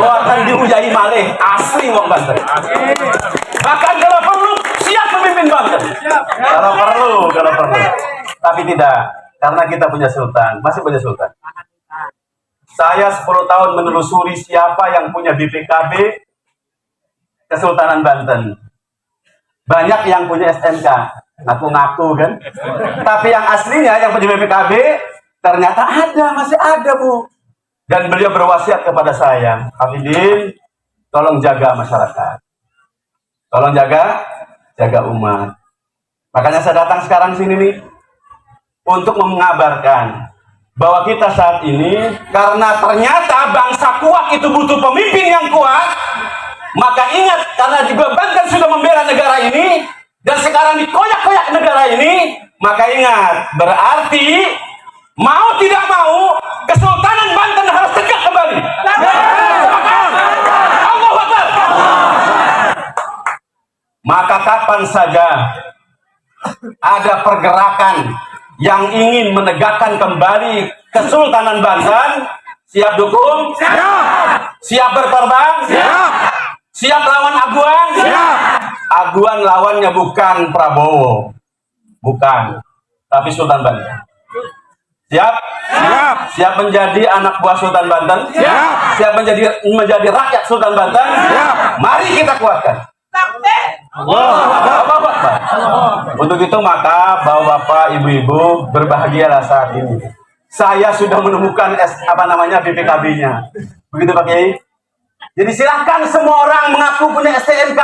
Buatan diuyai maling asli wong Banten. Bahkan kalau perlu siap memimpin Banten. Kalau perlu. Tapi tidak, karena kita punya sultan, masih punya sultan. Saya 10 tahun menelusuri siapa yang punya BPKB Kesultanan Banten. Banyak yang punya SMK, ngaku-ngaku kan. Tapi yang aslinya yang punya BPKB ternyata masih ada Bu. Dan beliau berwasiat kepada saya, Hafidin, tolong jaga masyarakat. Tolong jaga umat. Makanya saya datang sekarang sini nih untuk mengabarkan bahwa kita saat ini, karena ternyata bangsa kuat itu butuh pemimpin yang kuat, maka ingat, karena dibebankan sudah membela negara ini dan sekarang dikoyak-koyak negara ini, maka ingat, berarti mau tidak mau Kesultanan Banten harus tegak kembali. Allahu Akbar. Maka kapan saja ada pergerakan yang ingin menegakkan kembali Kesultanan Banten, siap dukung? Siap berkorban? Siap lawan Aguan? Aguan lawannya bukan Prabowo, bukan, tapi Sultan Banten. Siap? Siap menjadi anak buah Sultan Banten? Siap menjadi rakyat Sultan Banten? Mari kita kuatkan. Allahu Akbar. Untuk itu maka bapak-bapak, ibu-ibu berbahagialah saat ini. Saya sudah menemukan BPKB-nya. Begitu Pak Kiai. Jadi silahkan semua orang mengaku punya STNK,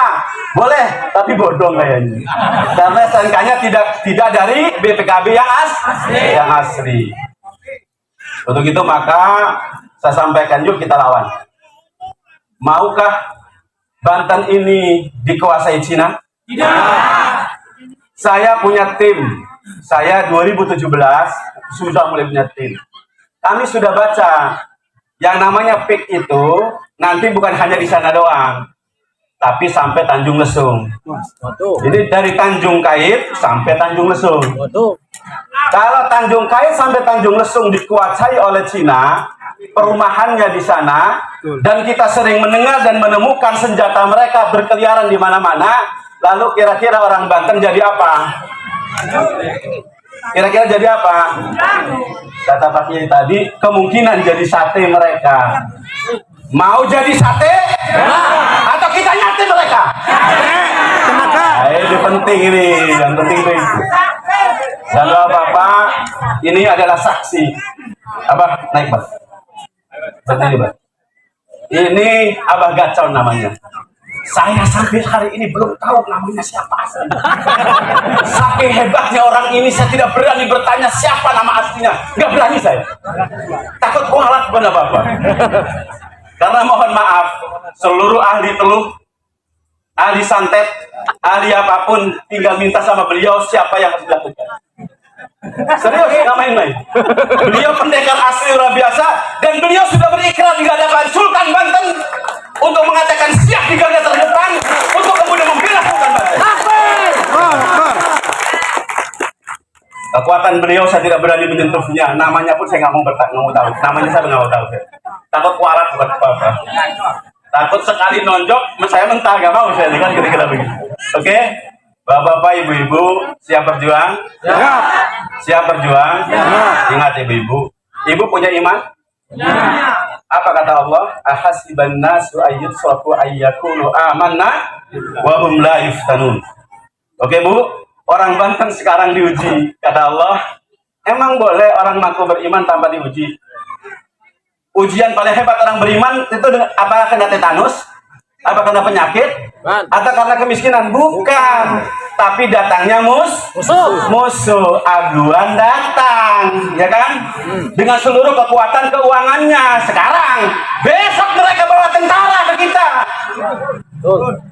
boleh, tapi bodong kayaknya. Karena STNK-nya tidak dari BPKB yang asli. Untuk itu maka saya sampaikan, yuk kita lawan. Maukah Banten ini dikuasai Cina? Tidak. Saya punya tim. Saya 2017 sudah mulai punya tim. Kami sudah baca yang namanya PIK itu nanti bukan hanya di sana doang, tapi sampai Tanjung Lesung. Jadi dari Tanjung Kait sampai Tanjung Lesung. Kalau Tanjung Kait sampai Tanjung Lesung dikuasai oleh Cina, perumahannya di sana, dan kita sering mendengar dan menemukan senjata mereka berkeliaran di mana-mana, lalu kira-kira orang Banten jadi apa? Kira-kira jadi apa? Kata Pak Kiai tadi, kemungkinan jadi sate mereka. Mau jadi sate? Atau kita nyate mereka? Nah, ini penting ini, yang penting itu. Dan Bapak, ini adalah saksi. Abah, naik Pak. Berdiri Pak. Ini Abah Gacon namanya. Saya sampai hari ini belum tahu namanya siapa aslinya. Saking hebatnya orang ini, saya tidak berani bertanya siapa nama aslinya. Nggak berani saya. Takut kualat kepada Bapak. Karena mohon maaf, seluruh ahli teluh, ahli santet, ahli apapun, tinggal minta sama beliau siapa yang harus dilakukan. Serius, nggak main-main. Beliau pendekar asli luar biasa, dan beliau sudah berikrar di hadapan Sultan Banten untuk mengatakan siap di garda terdepan untuk kemudian membela Sultan Banten. Kekuatan beliau saya tidak berani menyentuhnya. Namanya pun saya nggak mau tahu. Namanya saya nggak mau tahu. Takut kualat buat apa? Takut sekali nonjok, saya mentah nggak mau saya kan kira-kira begitu. Oke, bapak-bapak, ibu-ibu, siap berjuang? Siap berjuang? Ingat ibu-ibu, ibu punya iman? Apa kata Allah? Ahasiban nasu ayyutraku ayyakulu amanna wa hum la yuftanun. Oke Bu, orang Banten sekarang diuji. Kata Allah, emang boleh orang mengaku beriman tanpa diuji? Ujian paling hebat orang beriman itu apakah kena tetanus? Apa karena penyakit? Atau karena kemiskinan? Bukan. Tapi datangnya musuh. Aduan datang, ya kan? Dengan seluruh kekuatan keuangannya. Sekarang, besok mereka bawa tentara ke kita.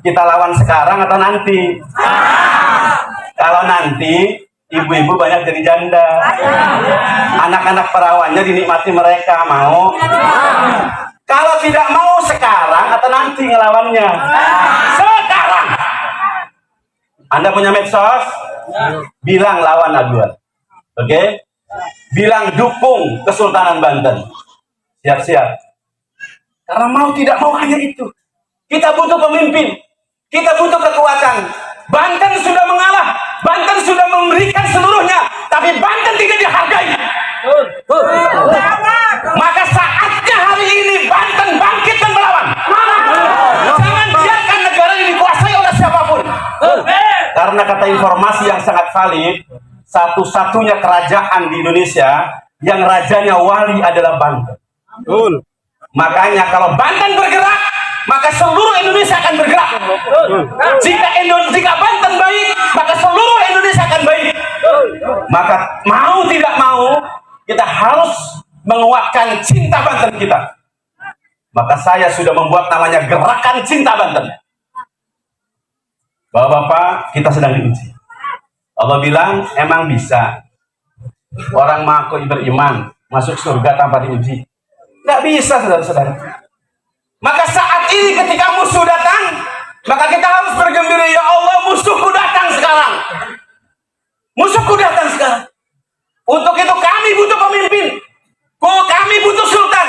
Kita lawan sekarang atau nanti? Kalau nanti, ibu-ibu banyak jadi janda. Anak-anak perawannya dinikmati mereka, mau? Kalau tidak mau sekarang atau nanti ngelawannya? Sekarang. Anda punya medsos? Bilang lawan aduan. Oke? Bilang dukung Kesultanan Banten. Siap-siap. Karena mau tidak mau hanya itu. Kita butuh pemimpin. Kita butuh kekuatan. Banten sudah mengalah. Banten sudah memberikan seluruhnya. Tapi Banten tidak dihargai. Maka saatnya hari ini Banten bangkit dan melawan. Jangan biarkan negara ini dikuasai oleh siapapun. Karena kata informasi yang sangat valid, satu-satunya kerajaan di Indonesia yang rajanya wali adalah Banten. Makanya kalau Banten bergerak, maka seluruh Indonesia akan bergerak. Jika Banten baik, maka seluruh Indonesia akan baik. Maka mau tidak mau, kita harus menguatkan cinta Banten kita. Maka saya sudah membuat namanya Gerakan Cinta Banten. Bapak-bapak, kita sedang diuji. Allah bilang, emang bisa orang mengaku beriman masuk surga tanpa diuji? Nggak bisa, saudara-saudara. Maka saat ini ketika musuh datang, maka kita harus bergembira, ya Allah, musuhku datang sekarang. Musuhku datang sekarang. Untuk itu kami butuh pemimpin. Kami butuh sultan.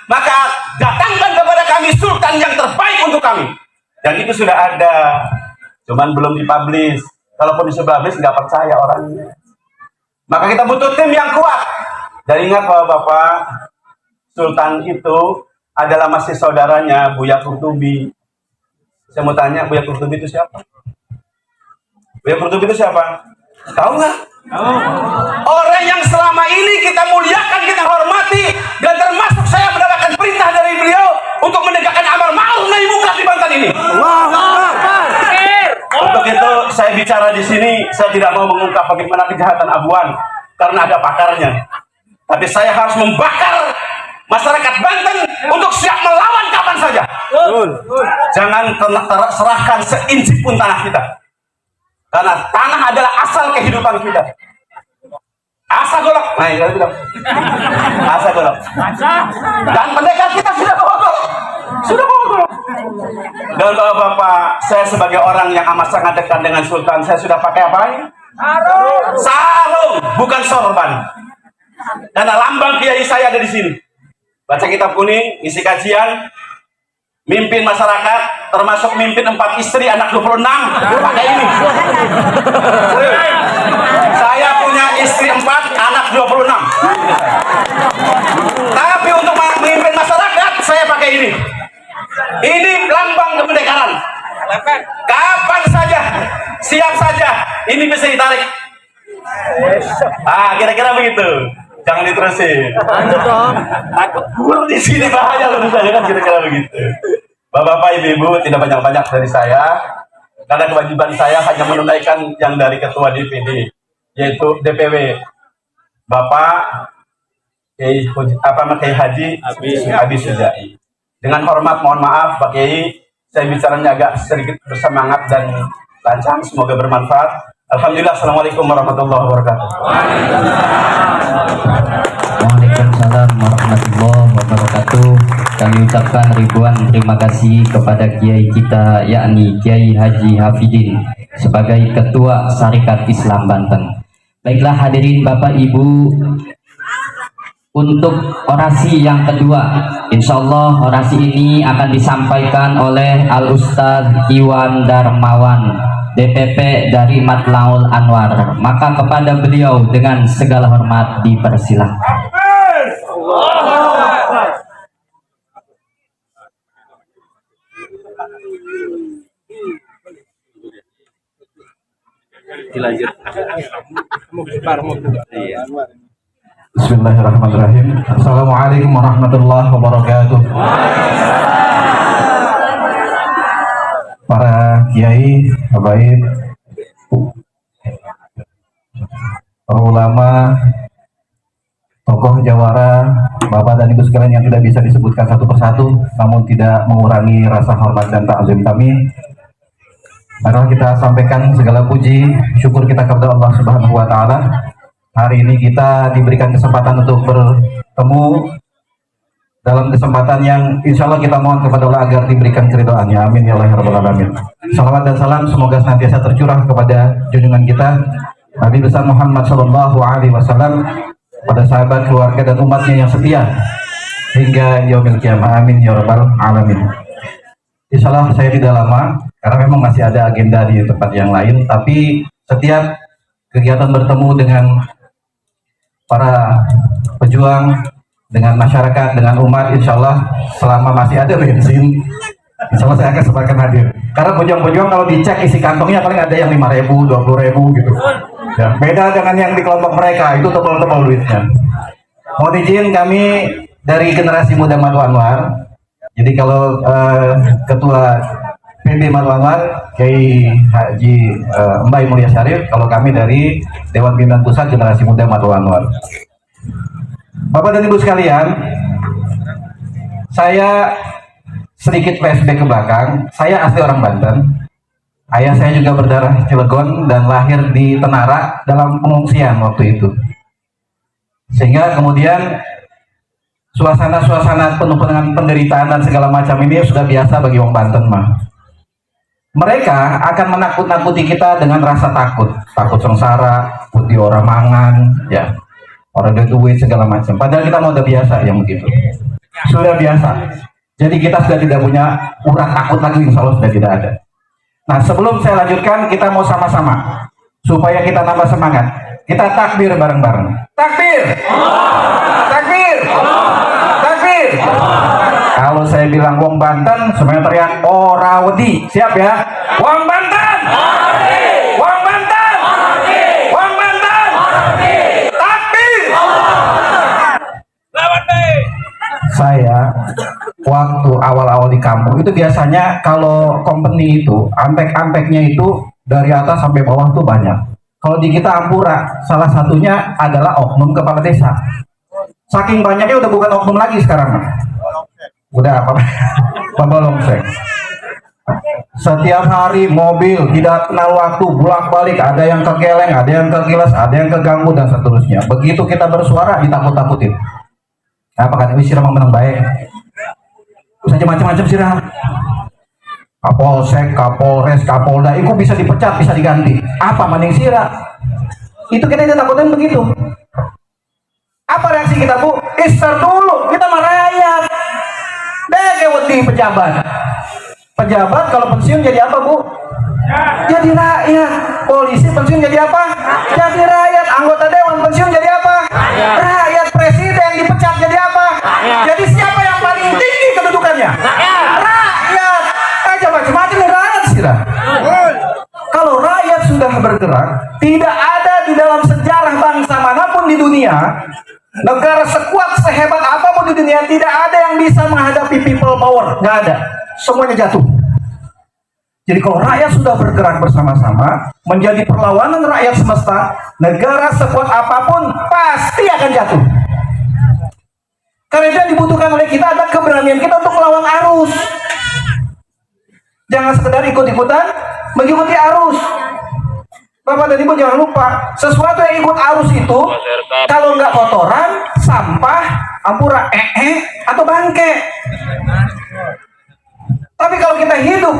Maka datangkan kepada kami sultan yang terbaik untuk kami. Dan itu sudah ada. Cuman belum dipublish. Kalaupun dipublish nggak percaya orangnya. Maka kita butuh tim yang kuat. Dan ingat Bapak-Bapak, Sultan itu adalah masih saudaranya Buya Kurtubi. Saya mau tanya, Buya Kurtubi itu siapa? Buya Kurtubi itu siapa? Tahu nggak? Orang yang selama ini kita muliakan, kita hormati, dan termasuk saya mendapatkan perintah dari beliau untuk menegakkan amar ma'ruf nahi munkar di Banten ini. Untuk itu saya bicara di sini, saya tidak mau mengungkap bagaimana kejahatan Abuan karena ada pakarnya. Tapi saya harus membakar masyarakat Banten untuk siap melawan kapan saja. Jangan serahkan seinci pun tanah kita. Karena tanah adalah asal kehidupan kita. Asa golok. Nah, itu bilang. Asa golok. Dan pendekar kita sudah bawa golok. Sudah bawa golok. Dan Bapak-bapak, saya sebagai orang yang amat sangat dekat dengan Sultan, saya sudah pakai apa ini? Sarung, bukan sorban. Karena lambang kiai saya ada di sini. Baca kitab kuning, isi kajian, mimpin masyarakat, termasuk mimpin 4 istri, anak 26, pakai ini. Saya punya istri 4, anak 26. Tapi untuk memimpin masyarakat, saya pakai ini. Ini lambang kemerdekaran. Kapan saja, siap saja, ini bisa ditarik. Kira-kira begitu. Jangan diterusin. Takut guru di sini bahaya loh, misalnya kan kira-kira begitu. Bapak-bapak, ibu-ibu, tidak banyak-banyak dari saya, karena kewajiban saya hanya menunaikan yang dari ketua DPD, yaitu DPW Bapak Kiai Haji Abi Sujai. Dengan hormat mohon maaf Pak Kiai, saya bicaranya agak sedikit bersemangat dan lancang, semoga bermanfaat. Alhamdulillah, assalamualaikum warahmatullahi wabarakatuh. Waalaikumsalam warahmatullahi wabarakatuh. Kami ucapkan ribuan terima kasih kepada kiai kita, yakni Kiai Haji Hafidin sebagai Ketua Sarekat Islam Banten. Baiklah hadirin Bapak Ibu, untuk orasi yang kedua, insya Allah orasi ini akan disampaikan oleh Al-Ustadz Iwan Darmawan, DPP dari Matlaul Anwar. Maka kepada beliau dengan segala hormat dipersilahkan. Bismillahirrahmanirrahim. Assalamualaikum warahmatullahi wabarakatuh. Para kiai, habaib, para ulama, tokoh jawara, bapak dan ibu sekalian yang tidak bisa disebutkan satu persatu, namun tidak mengurangi rasa hormat dan ta'zim kami. Mari kita sampaikan segala puji, syukur kita kepada Allah Subhanahu wa Ta'ala. Hari ini kita diberikan kesempatan untuk bertemu dalam kesempatan yang insya Allah kita mohon kepada Allah agar diberikan keridhaannya. Amin ya Allah ya Rabbal Alamin. Salawat dan salam semoga senantiasa tercurah kepada junjungan kita Nabi besar Muhammad Sallallahu Alaihi Wasallam, pada sahabat, keluarga dan umatnya yang setia hingga yaumil qiyamah. Amin ya Rabbal Alamin. Insya Allah saya tidak lama karena memang masih ada agenda di tempat yang lain, tapi setiap kegiatan bertemu dengan para pejuang, dengan masyarakat, dengan umat, insya Allah selama masih ada bensin, insya Allah saya akan sempatkan hadir. Karena pejuang-pejuang kalau dicek isi kantongnya paling ada yang 5.000, 20.000 gitu. Ya, beda dengan yang di kelompok mereka, itu tebal-tebal duitnya. Mohon izin kami dari generasi muda Madu Anwar. Jadi kalau ketua PB Madu Anwar Kiai Haji Mbai Mulia Syarif, kalau kami dari Dewan Pimpinan Pusat Generasi Muda Madu Anwar. Bapak dan Ibu sekalian, saya sedikit flashback ke belakang. Saya asli orang Banten. Ayah saya juga berdarah Cilegon dan lahir di Tenara dalam pengungsian waktu itu. Sehingga kemudian suasana-suasana penuh dengan penderitaan dan segala macam ini sudah biasa bagi orang Banten mah. Mereka akan menakut-nakuti kita dengan rasa takut sengsara, putih orang mangan, ya, orang ada duit segala macam. Padahal kita mau udah biasa yang begitu, sudah biasa. Jadi kita sudah tidak punya urat takut lagi, insya Allah sudah tidak ada. Nah sebelum saya lanjutkan, kita mau sama-sama supaya kita tambah semangat. Kita takbir bareng-bareng. Takbir. Takbir. Takbir. Kalau saya bilang wong Banten, semuanya teriak Orawedi. Siap ya? Wong Banten. Wong Banten. Wong Banten. Takbir. Saya waktu awal-awal di kampung itu biasanya kalau company itu ampek-ampeknya itu dari atas sampai bawah tuh banyak. Kalau di kita Ampura, salah satunya adalah oknum kepala desa. Saking banyaknya udah bukan oknum lagi sekarang. Udah apa? Pemolongsek. Setiap hari mobil tidak kenal waktu, bolak-balik, ada yang kegeleng, ada yang kegilas, ada yang keganggu dan seterusnya. Begitu kita bersuara ditakut-takutin. Apa kan ini sirah menang baik? Saja macam-macam sirah. Kapolsek, Kapolres, Kapolda, itu bisa dipecat, bisa diganti. Apa maning sirah? Itu kita ditakutin begitu. Apa reaksi kita, Bu? Istar dulu, kita merayat. Wedi pejabat. Pejabat kalau pensiun jadi apa, Bu? Jadi rakyat. Polisi pensiun jadi apa? Jadi rakyat. Anggota dewan pensiun jadi apa? Rakyat. Presiden dipecat jadi apa? Jadi siapa yang paling tinggi kedudukannya? Rakyat. Aja macam-macam rakyat sirah. Kalau rakyat sudah bergerak, tidak ada di dalam sejarah bangsa manapun di dunia, negara sekuat sehebat apapun di dunia, tidak ada yang bisa menghadapi people power. Nggak ada. Semuanya jatuh. Jadi kalau rakyat sudah bergerak bersama-sama, menjadi perlawanan rakyat semesta, negara sekuat apapun pasti akan jatuh. Karena itu yang dibutuhkan oleh kita adalah keberanian kita untuk melawan arus. Jangan sekedar ikut-ikutan, mengikuti arus. Bapak dan Ibu jangan lupa, sesuatu yang ikut arus itu, kalau nggak kotoran, sampah, Ampura, atau bangke. Tapi kalau kita hidup,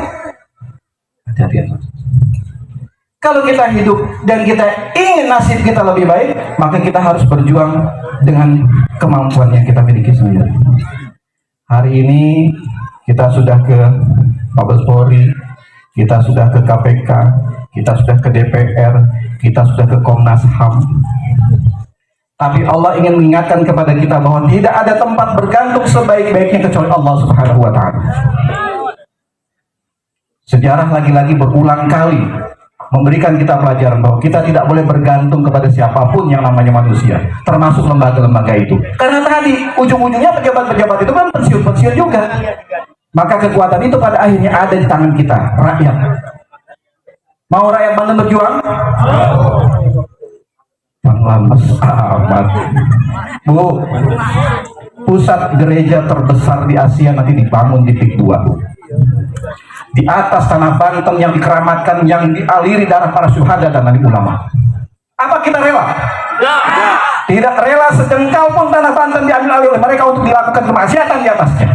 kalau kita hidup dan kita ingin nasib kita lebih baik, maka kita harus berjuang dengan kemampuan yang kita miliki sendiri. Hari ini kita sudah ke Mabes Polri, kita sudah ke KPK, kita sudah ke DPR, kita sudah ke Komnas HAM. Tapi Allah ingin mengingatkan kepada kita bahwa tidak ada tempat bergantung sebaik-baiknya kecuali Allah Subhanahu wa Ta'ala. Sejarah lagi-lagi berulang kali memberikan kita pelajaran bahwa kita tidak boleh bergantung kepada siapapun yang namanya manusia, termasuk lembaga-lembaga itu. Karena tadi ujung-ujungnya pejabat-pejabat itu kan pensiun-pensiun juga. Maka kekuatan itu pada akhirnya ada di tangan kita, rakyat. Mau rakyat Banten berjuang? Lemes amat. Bu, pusat gereja terbesar di Asia nanti dibangun di Pik 2. Di atas tanah Banten yang dikeramatkan, yang dialiri darah para syuhada dan nabi ulama. Apa kita rela? Tidak rela sejengkal pun tanah Banten diambil alih oleh mereka untuk dilakukan kemaksiatan di atasnya.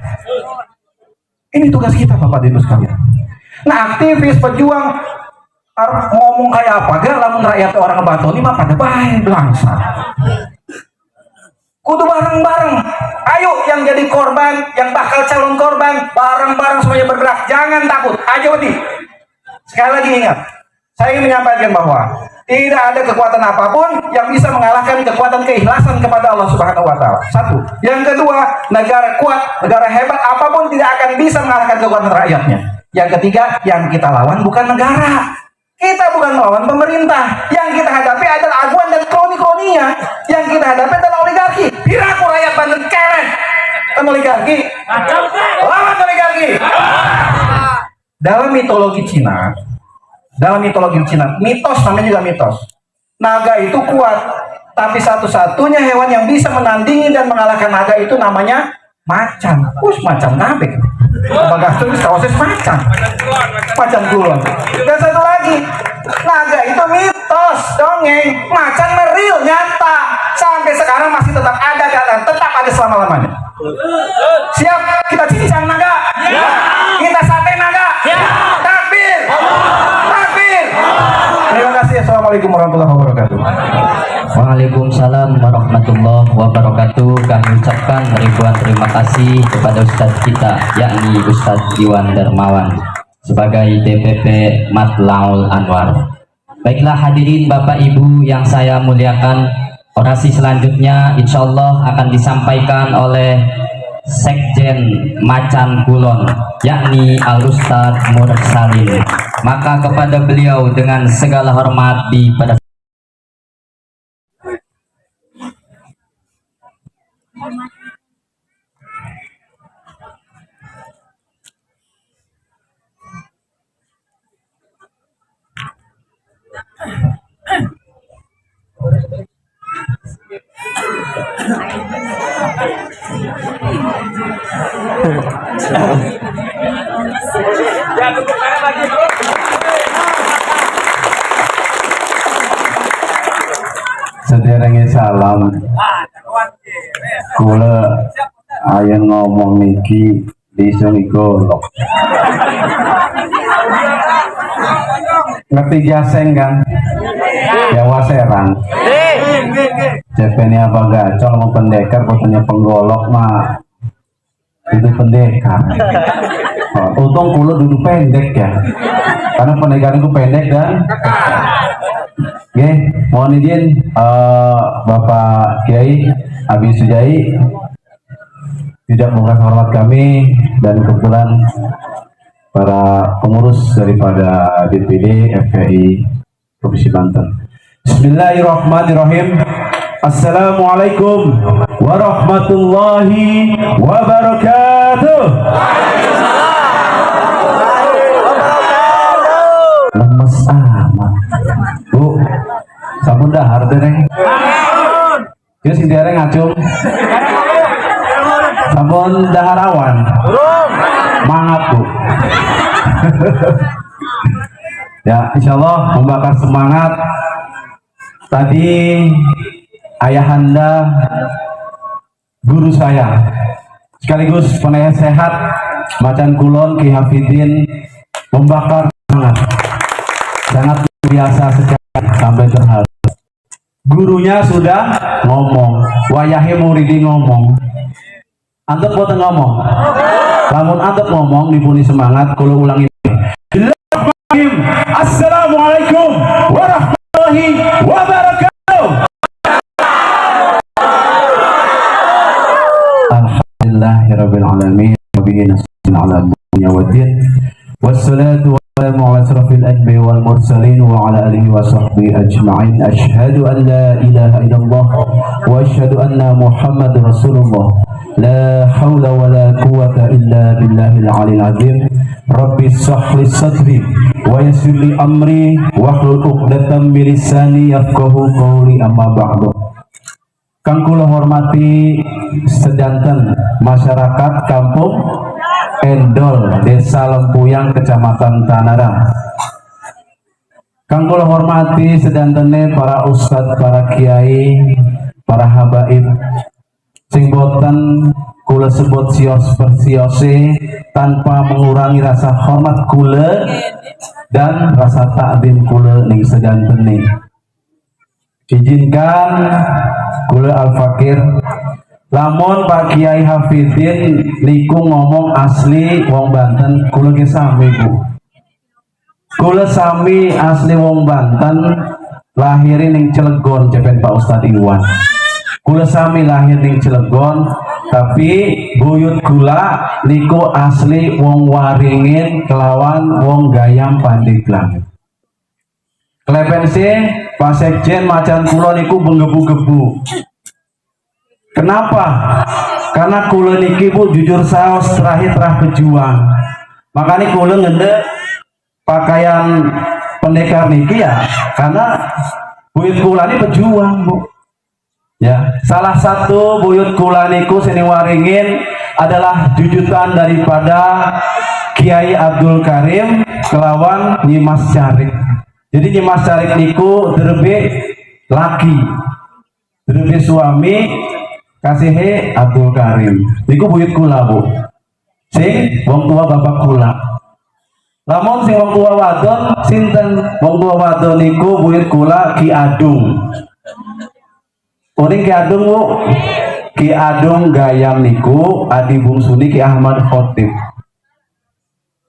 Ini tugas kita, Bapak dan Ibu sekalian. Nah, aktivis pejuang ngomong kayak apa? Gak lamun rakyat orang Banten ini mah pada baik belangsa. Kudu bareng-bareng. Ayo yang jadi korban, yang bakal calon korban, bareng-bareng semuanya bergerak. Jangan takut. Ayo Wedi. Sekali lagi ingat, saya ingin menyampaikan bahwa tidak ada kekuatan apapun yang bisa mengalahkan kekuatan keikhlasan kepada Allah Subhanahu wa Ta'ala. Satu. Yang kedua, negara kuat, negara hebat apapun tidak akan bisa mengalahkan kekuatan rakyatnya. Yang ketiga, yang kita lawan bukan negara. Kita bukan melawan pemerintah. Yang kita hadapi adalah aguan dan kroni-kroninya. Yang kita hadapi adalah oligarki. Piraku rakyat Banten keren. Kan oligarki. Lawan oligarki. Dalam mitologi Cina, mitos namanya juga mitos. Naga itu kuat, tapi satu-satunya hewan yang bisa menandingi dan mengalahkan naga itu namanya macan. Macan nabe. Bagas tuh kawasan macan kulon. Dan satu lagi, naga itu mitos, dongeng. Macan real, nyata. Sampai sekarang masih tetap ada dan tetap ada selama-lamanya. Siap kita cincang naga? Ya. Kita sate naga? Ya. Takbir! Takbir! Terima kasih. Assalamualaikum warahmatullahi wabarakatuh. Waalaikumsalam warahmatullahi wabarakatuh. Kami ucapkan ribuan terima kasih kepada Ustadz kita, yakni Ustadz Iwan Darmawan sebagai DPP Matlaul Anwar. Baiklah hadirin Bapak Ibu yang saya muliakan, orasi selanjutnya insya Allah akan disampaikan oleh Sekjen Macan Kulon, yakni Al-Ustadz Mursalin. Maka kepada beliau dengan segala hormat dipersilakan. Sederenge salam. Kula ayen ngomong niki disung golok. Ngerti jaseng kan? Jawa Serang. Cepenya apa gacor mau pendekar, katanya penggolok mah itu pendekar. Untung kula duduk pendek ya, karena pendekar itu pendek dan oke, mohon izin Bapak Kiai Abi Sujai tidak menguras hormat kami dan kebetulan para pengurus daripada DPD FPI Provinsi Banten. Bismillahirrahmanirrahim. Assalamualaikum warahmatullahi wabarakatuh. Lemes amat. Bu, sabun dahar dereng. Terus si dereng ngacung. Sabun dahar awan. Mangap bu. Ya, insya Allah membakar semangat. Tadi ayahanda guru saya sekaligus penasehat Macan Kulon Ki Hafidin membakar semangat sangat biasa sekali sampai terharu. Gurunya sudah ngomong, wayahe muridi ngomong. Antuk boten ngomong. Lamun antuk ngomong dipuni semangat, kulo ulangi. Assalamualaikum warahmatullahi wabarakatuh. Alhamdulillahirabbil alamin wa bihi nasta'in 'ala dunya waddin. Wassalatu wassalamu 'ala asrofil anbiya'i wal mursalin wa 'ala alihi wa sahbihi ajma'in. Asyhadu an la ilaha illallah wa asyhadu anna Muhammadar Rasulullah. La haula wa la quwwata illa billahil 'aliyil 'azim. Rabbi shrah li sadri wa yassir li amri wahlul 'uqdatam min lisani yafqahu qawli, amma ba'du. Kang kula hormati sedanten masyarakat Kampung Endol, Desa Lempuyang, Kecamatan Tanara. Kang kula hormati sedantene para ustadz, para kiai, para habaib sing boten kula sebut sios persiose tanpa mengurangi rasa hormat kula dan rasa takdim kula ning sedantene. Izinkan kula Al-Fakir lamun Pak Kiai Hafidin niku ngomong asli wong Banten, kula ge sami Bu. Kula sami asli wong Banten, lahirin ning Cilegon cepen Pak Ustadz Iwan. Kula sami lahir ning Cilegon, tapi buyut kula niku asli wong Waringin kelawan wong Gayam Pandeglang. Klepense Pak Sekjen Macan Kulon niku menggebu-gebu. Kenapa? Karena kula niki Bu jujur saos terakhir pejuang. Makanya kula ngende pakaian pendekar niki ya karena buyut kula ini pejuang Bu. Ya, salah satu buyut kula niku sini Waringin adalah jujutan daripada Kiai Abdul Karim kelawan Nyimas Syarif. Jadi Nyimas Syarif niku derbe laki, derbe suami kasihe Abdul Karim. Niku buyut kula Bu. Sing wong tua bapak kula. Lamun sing wong tua wadon sinten? Wong tua wadon niku buyut kula Ki Adung. Uring Ki Adung Bu. Ki Adung Gayam niku adi bungsuni Ki Ahmad Khotib.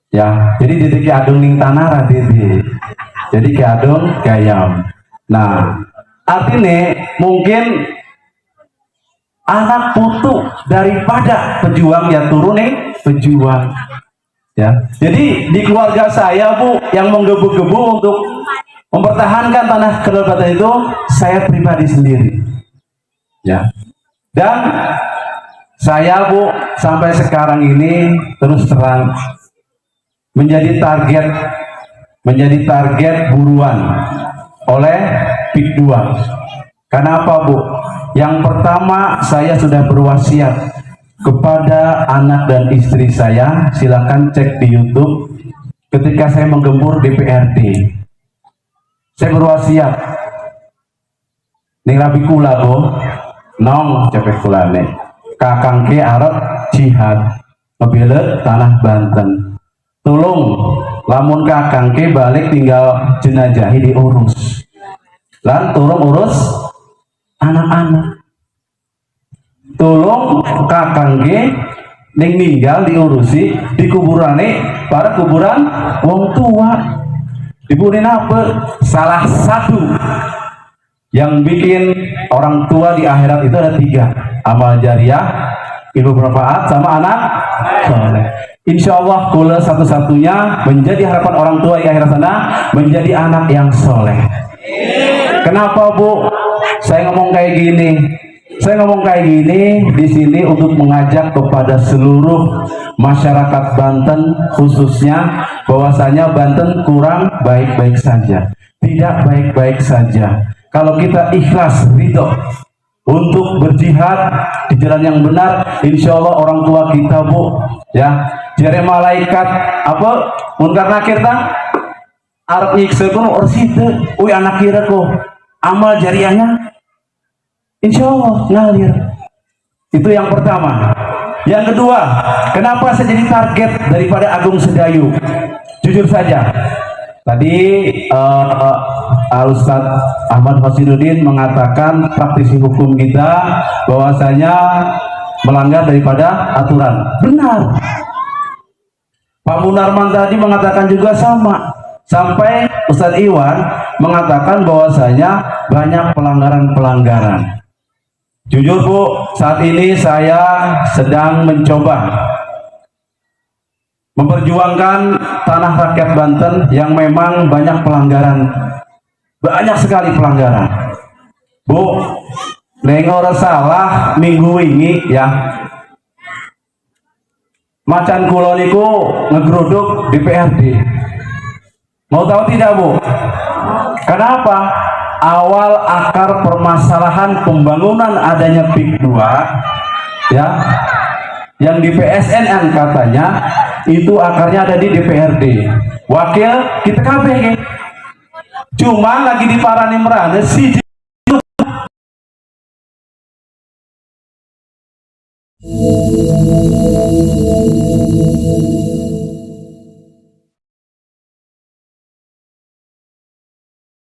Ya, jadi Ki Adung ning Tanara dede. Jadi keadon gayam. Nah, artinya mungkin anak putu daripada pejuang ya turun pejuang. Ya, jadi di keluarga saya Bu yang menggebu-gebu untuk mempertahankan tanah kedaulatan itu saya pribadi sendiri. Ya, dan saya Bu sampai sekarang ini terus terang menjadi target buruan oleh PIK 2. Kenapa Bu? Yang pertama saya sudah berwasiat kepada anak dan istri saya, silakan cek di YouTube ketika saya menggempur DPRD. Saya berwasiat ning rabi kula Bu, nong cepet kulane. Kakang ke arep jihad ngebela tanah Banten. Tolong lamun kakang ke balik tinggal jenajahi diurus. Lan turun urus anak-anak. Tolong kakang ke ning ninggal diurusi di kuburane para kuburan wong tua. Dibunuhin apa? Salah satu yang bikin orang tua di akhirat itu ada 3: amal jariah, ilmu bermanfaat, sama anak soleh. Insya Allah kula satu-satunya menjadi harapan orang tua di akhirat sana menjadi anak yang soleh. Kenapa Bu? Saya ngomong kayak gini. Saya ngomong kayak gini di sini untuk mengajak kepada seluruh masyarakat Banten khususnya bahwasanya Banten kurang baik-baik saja. Tidak baik-baik saja. Kalau kita ikhlas ridho untuk berjihad di jalan yang benar, insya Allah orang tua kita Bu, ya, jare malaikat apa munkar nakir ta arep nyiksa kono orsite, uy anak kira kok amal jariahnya insya Allah ngalir. Itu yang pertama. Yang kedua, kenapa saya jadi target daripada Agung Sedayu? Jujur saja, tadi Al-Ustadz Ahmad Hosinuddin mengatakan praktisi hukum kita bahwasanya melanggar daripada aturan. Benar. Pak Munarman tadi mengatakan juga sama. Sampai Ustadz Iwan mengatakan bahwasanya banyak pelanggaran-pelanggaran. Jujur Bu, saat ini saya sedang mencoba memperjuangkan tanah rakyat Banten yang memang banyak pelanggaran, banyak sekali pelanggaran. Bu, nengor salah minggu ini ya, macan kulo niku ngegeruduk DPRD. Mau tahu tidak Bu? Kenapa? Awal akar permasalahan pembangunan adanya PIK 2 ya, yang di PSN katanya itu akarnya ada di DPRD. Wakil kita kabeh cuma lagi di parani merane si